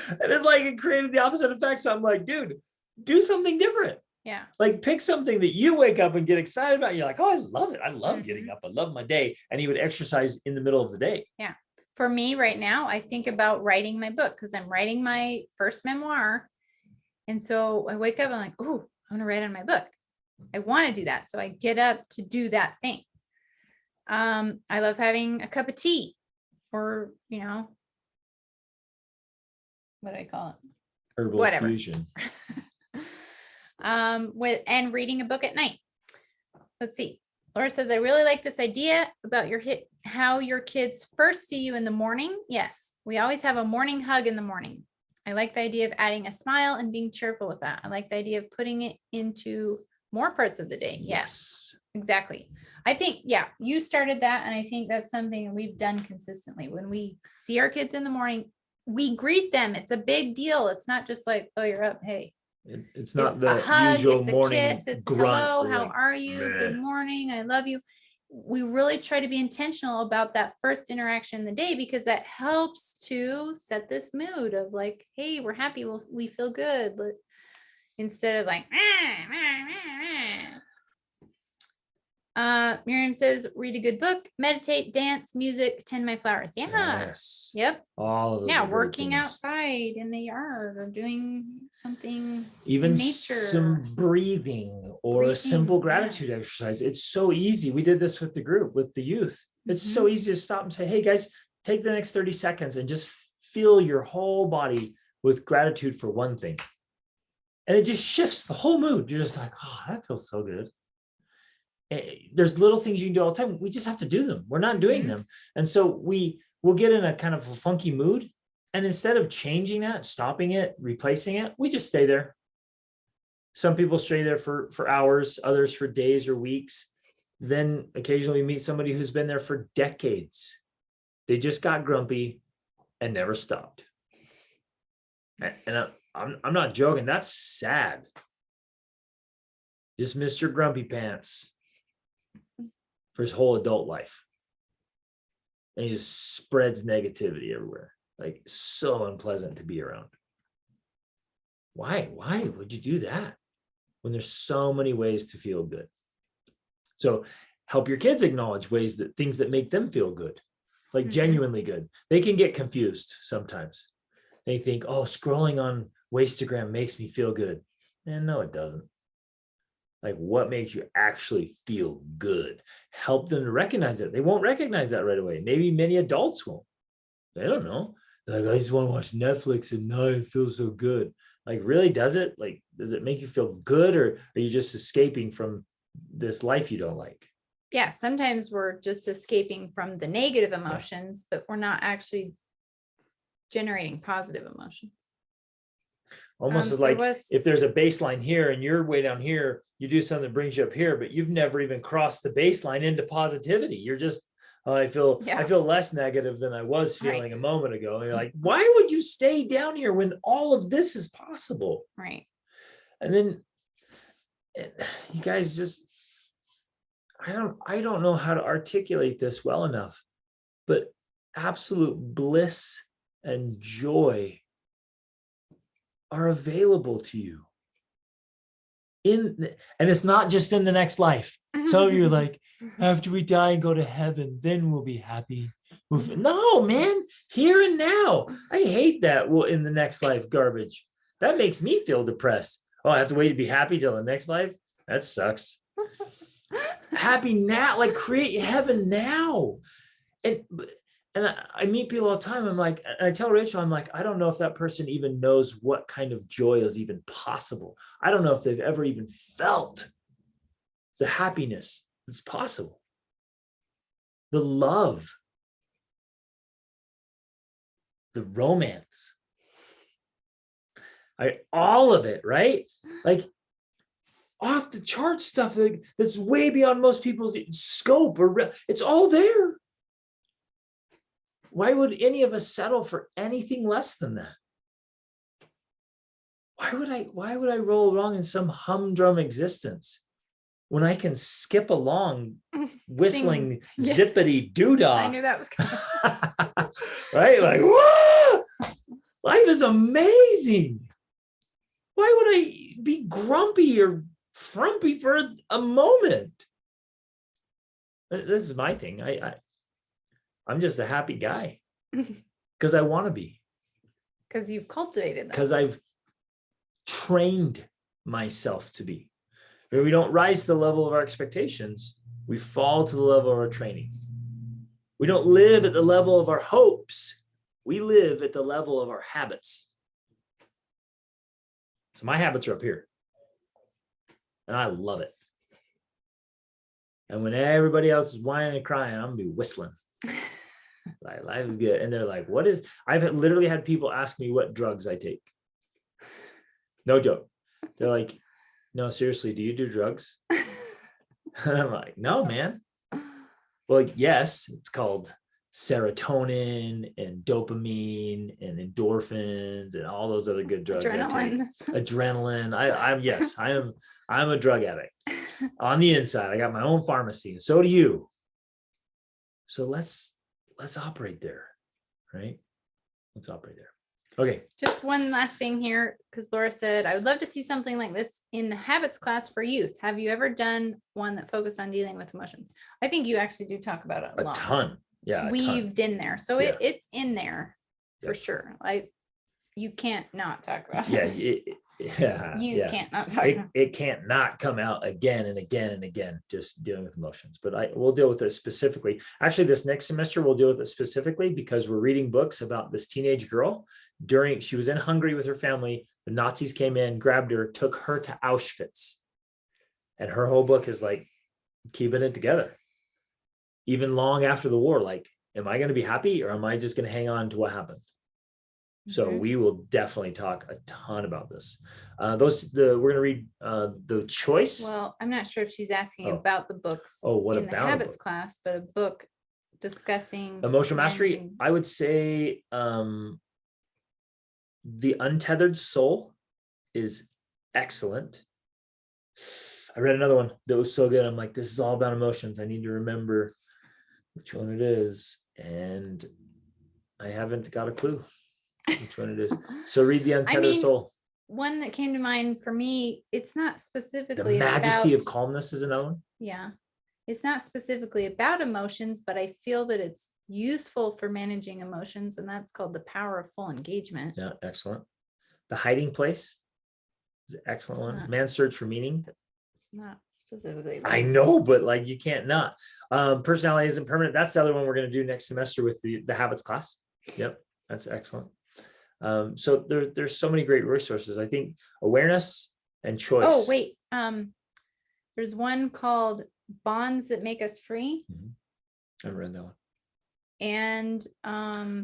Speaker 1: And then like it created the opposite effect. So I'm like, dude, do something different.
Speaker 2: Yeah.
Speaker 1: Like pick something that you wake up and get excited about. You're like, oh, I love it. I love getting up. I love my day. And he would exercise in the middle of the day.
Speaker 2: Yeah. For me right now, I think about writing my book because I'm writing my first memoir. And so I wake up and I'm like, oh, I'm going to write on my book. I want to do that. So I get up to do that thing. I love having a cup of tea or, what do I call it?
Speaker 1: Herbal fusion.
Speaker 2: And reading a book at night. Let's see. Laura says, I really like this idea about how your kids first see you in the morning. Yes, we always have a morning hug in the morning. I like the idea of adding a smile and being cheerful with that. I like the idea of putting it into more parts of the day. Yes, exactly. I think, yeah, you started that. And I think that's something we've done consistently. When we see our kids in the morning, we greet them. It's a big deal. It's not just like, oh, you're up. Hey,
Speaker 1: It's not
Speaker 2: it's
Speaker 1: the
Speaker 2: a hug,
Speaker 1: usual
Speaker 2: it's a
Speaker 1: morning
Speaker 2: kiss, it's
Speaker 1: grunt.
Speaker 2: hello,
Speaker 1: We're
Speaker 2: how
Speaker 1: like,
Speaker 2: are you? Good
Speaker 1: "Meh."
Speaker 2: morning, I love you. We really try to be intentional about that first interaction in the day, because that helps to set this mood of like, hey, we're happy, we feel good, instead of like, Miriam says, read a good book, meditate, dance, music, tend my flowers. Yeah.
Speaker 1: Yes.
Speaker 2: Yep.
Speaker 1: All of those.
Speaker 2: Yeah,
Speaker 1: are great
Speaker 2: working
Speaker 1: things.
Speaker 2: outside in the yard or doing something
Speaker 1: Even
Speaker 2: in nature.
Speaker 1: some breathing or a simple
Speaker 2: Breathing, yeah.
Speaker 1: gratitude exercise. It's so easy. We did this with the group, with the youth. It's so easy to stop and say, hey guys, take the next 30 seconds and just fill your whole body with gratitude for one thing. And it just shifts the whole mood. You're just like, oh, that feels so good. There's little things you can do all the time. We just have to do them. We're not doing them. And so we will get in a kind of a funky mood. And instead of changing that, stopping it, replacing it, we just stay there. Some people stay there for hours, others for days or weeks. Then occasionally we meet somebody who's been there for decades. They just got grumpy and never stopped. And I'm not joking. That's sad. Just Mr. Grumpy Pants for his whole adult life. And he just spreads negativity everywhere. Like, so unpleasant to be around. Why would you do that when there's so many ways to feel good? So help your kids acknowledge things that make them feel good, like genuinely good. They can get confused sometimes. They think, oh, scrolling on Wastagram makes me feel good. And no, it doesn't. Like, what makes you actually feel good? Help them to recognize it. They won't recognize that right away. Maybe many adults won't. They don't know. They're like, I just want to watch Netflix and now it feels so good. Like, really, does it? Like, does it make you feel good, or are you just escaping from this life you don't like?
Speaker 2: Yeah, sometimes we're just escaping from the negative emotions, but we're not actually generating positive emotions.
Speaker 1: Almost as like, if there's a baseline here and you're way down here, you do something that brings you up here, but you've never even crossed the baseline into positivity. You're just, I feel less negative than I was feeling a moment ago. And you're like, why would you stay down here when all of this is possible?
Speaker 2: Right.
Speaker 1: And then you guys just, I don't know how to articulate this well enough, but absolute bliss and joy are available to you. And it's not just in the next life. Some of you are like, after we die and go to heaven, then we'll be happy. No, man, here and now. I hate that in the next life garbage. That makes me feel depressed. Oh, I have to wait to be happy till the next life? That sucks. Happy now, like, create heaven now. And I meet people all the time. I'm like, and I tell Rachel, I'm like, I don't know if that person even knows what kind of joy is even possible. I don't know if they've ever even felt the happiness that's possible, the love, the romance, all of it, right? Like, off the chart stuff that's way beyond most people's scope, or it's all there. Why would any of us settle for anything less than that? Why would I roll along in some humdrum existence when I can skip along whistling zippity doodah?
Speaker 2: I knew that was coming.
Speaker 1: Right? Like, whoa! Life is amazing. Why would I be grumpy or frumpy for a moment? This is my thing. I'm just a happy guy because I want to be.
Speaker 2: Because you've cultivated that.
Speaker 1: Because I've trained myself to be. Where we don't rise to the level of our expectations, we fall to the level of our training. We don't live at the level of our hopes. We live at the level of our habits. So my habits are up here. And I love it. And when everybody else is whining and crying, I'm going to be whistling. Life is good. And they're like, I've literally had people ask me what drugs I take. No joke. They're like, no, seriously, do you do drugs? And I'm like, no, man. Well, yes, it's called serotonin and dopamine and endorphins and all those other good drugs.
Speaker 2: Adrenaline.
Speaker 1: Adrenaline. I'm a drug addict on the inside. I got my own pharmacy, and so do you. So let's operate there, right? Let's operate there. Okay.
Speaker 2: Just one last thing here, because Laura said, I would love to see something like this in the habits class for youth. Have you ever done one that focused on dealing with emotions? I think you actually do talk about it a lot.
Speaker 1: Ton. Yeah.
Speaker 2: Weaved in there. So
Speaker 1: Yeah.
Speaker 2: it's in there for
Speaker 1: Yep.
Speaker 2: sure. You can't not talk about
Speaker 1: Yeah.
Speaker 2: it. You
Speaker 1: yeah.
Speaker 2: can't not talk about it.
Speaker 1: It can't not come out again and again and again, just dealing with emotions. But we'll deal with it specifically. Actually, this next semester, we'll deal with it specifically because we're reading books about this teenage girl. She was in Hungary with her family. The Nazis came in, grabbed her, took her to Auschwitz. And her whole book is like keeping it together. Even long after the war, like, am I going to be happy or am I just going to hang on to what happened? So we will definitely talk a ton about this. We're going to read The Choice.
Speaker 2: Well, I'm not sure if she's asking
Speaker 1: Oh.
Speaker 2: about the books
Speaker 1: What
Speaker 2: in the
Speaker 1: about a
Speaker 2: habits
Speaker 1: book?
Speaker 2: class, but a book discussing
Speaker 1: Emotional mastery.
Speaker 2: managing-
Speaker 1: I would say The Untethered Soul is excellent. I read another one that was so good. I'm like, this is all about emotions. I need to remember which one it is. And I haven't got a clue which one it is. So read The Untethered Soul.
Speaker 2: One that came to mind for me, it's not
Speaker 1: The
Speaker 2: specifically
Speaker 1: Majesty of
Speaker 2: about,
Speaker 1: Calmness is another one.
Speaker 2: yeah, it's not specifically about emotions, but I feel that it's useful for managing emotions, and that's called The Power of Full Engagement.
Speaker 1: Yeah, excellent. The Hiding Place is an excellent
Speaker 2: It's
Speaker 1: one.
Speaker 2: not-
Speaker 1: Man's Search for Meaning.
Speaker 2: It's not specifically.
Speaker 1: I
Speaker 2: about-
Speaker 1: know, but like you can't not. Personality isn't permanent. That's the other one we're going to do next semester with the habits class. Yep, that's excellent. So there's so many great resources. I think awareness and choice.
Speaker 2: Oh, wait. There's one called Bonds That Make Us Free.
Speaker 1: I haven't read that one.
Speaker 2: And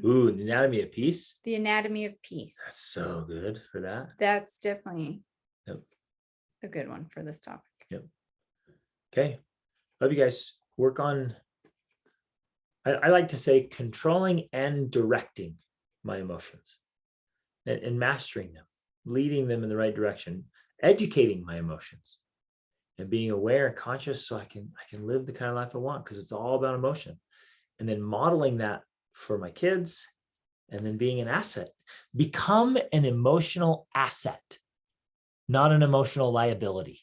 Speaker 1: Ooh, The Anatomy of Peace.
Speaker 2: The Anatomy of Peace.
Speaker 1: That's so good for that.
Speaker 2: That's definitely
Speaker 1: Yep.
Speaker 2: a good one for this topic.
Speaker 1: Okay. Love you guys. Work on, I like to say, controlling and directing my emotions and mastering them, leading them in the right direction, educating my emotions and being aware and conscious so I can live the kind of life I want, because it's all about emotion. And then modeling that for my kids and then being an asset. Become an emotional asset, not an emotional liability.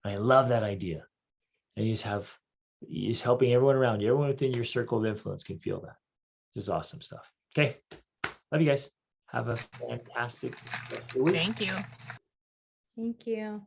Speaker 1: I love that idea. And you just helping everyone around you, everyone within your circle of influence can feel that. This is awesome stuff. Okay. Love you guys. Have a fantastic week.
Speaker 3: Thank you.
Speaker 2: Thank you.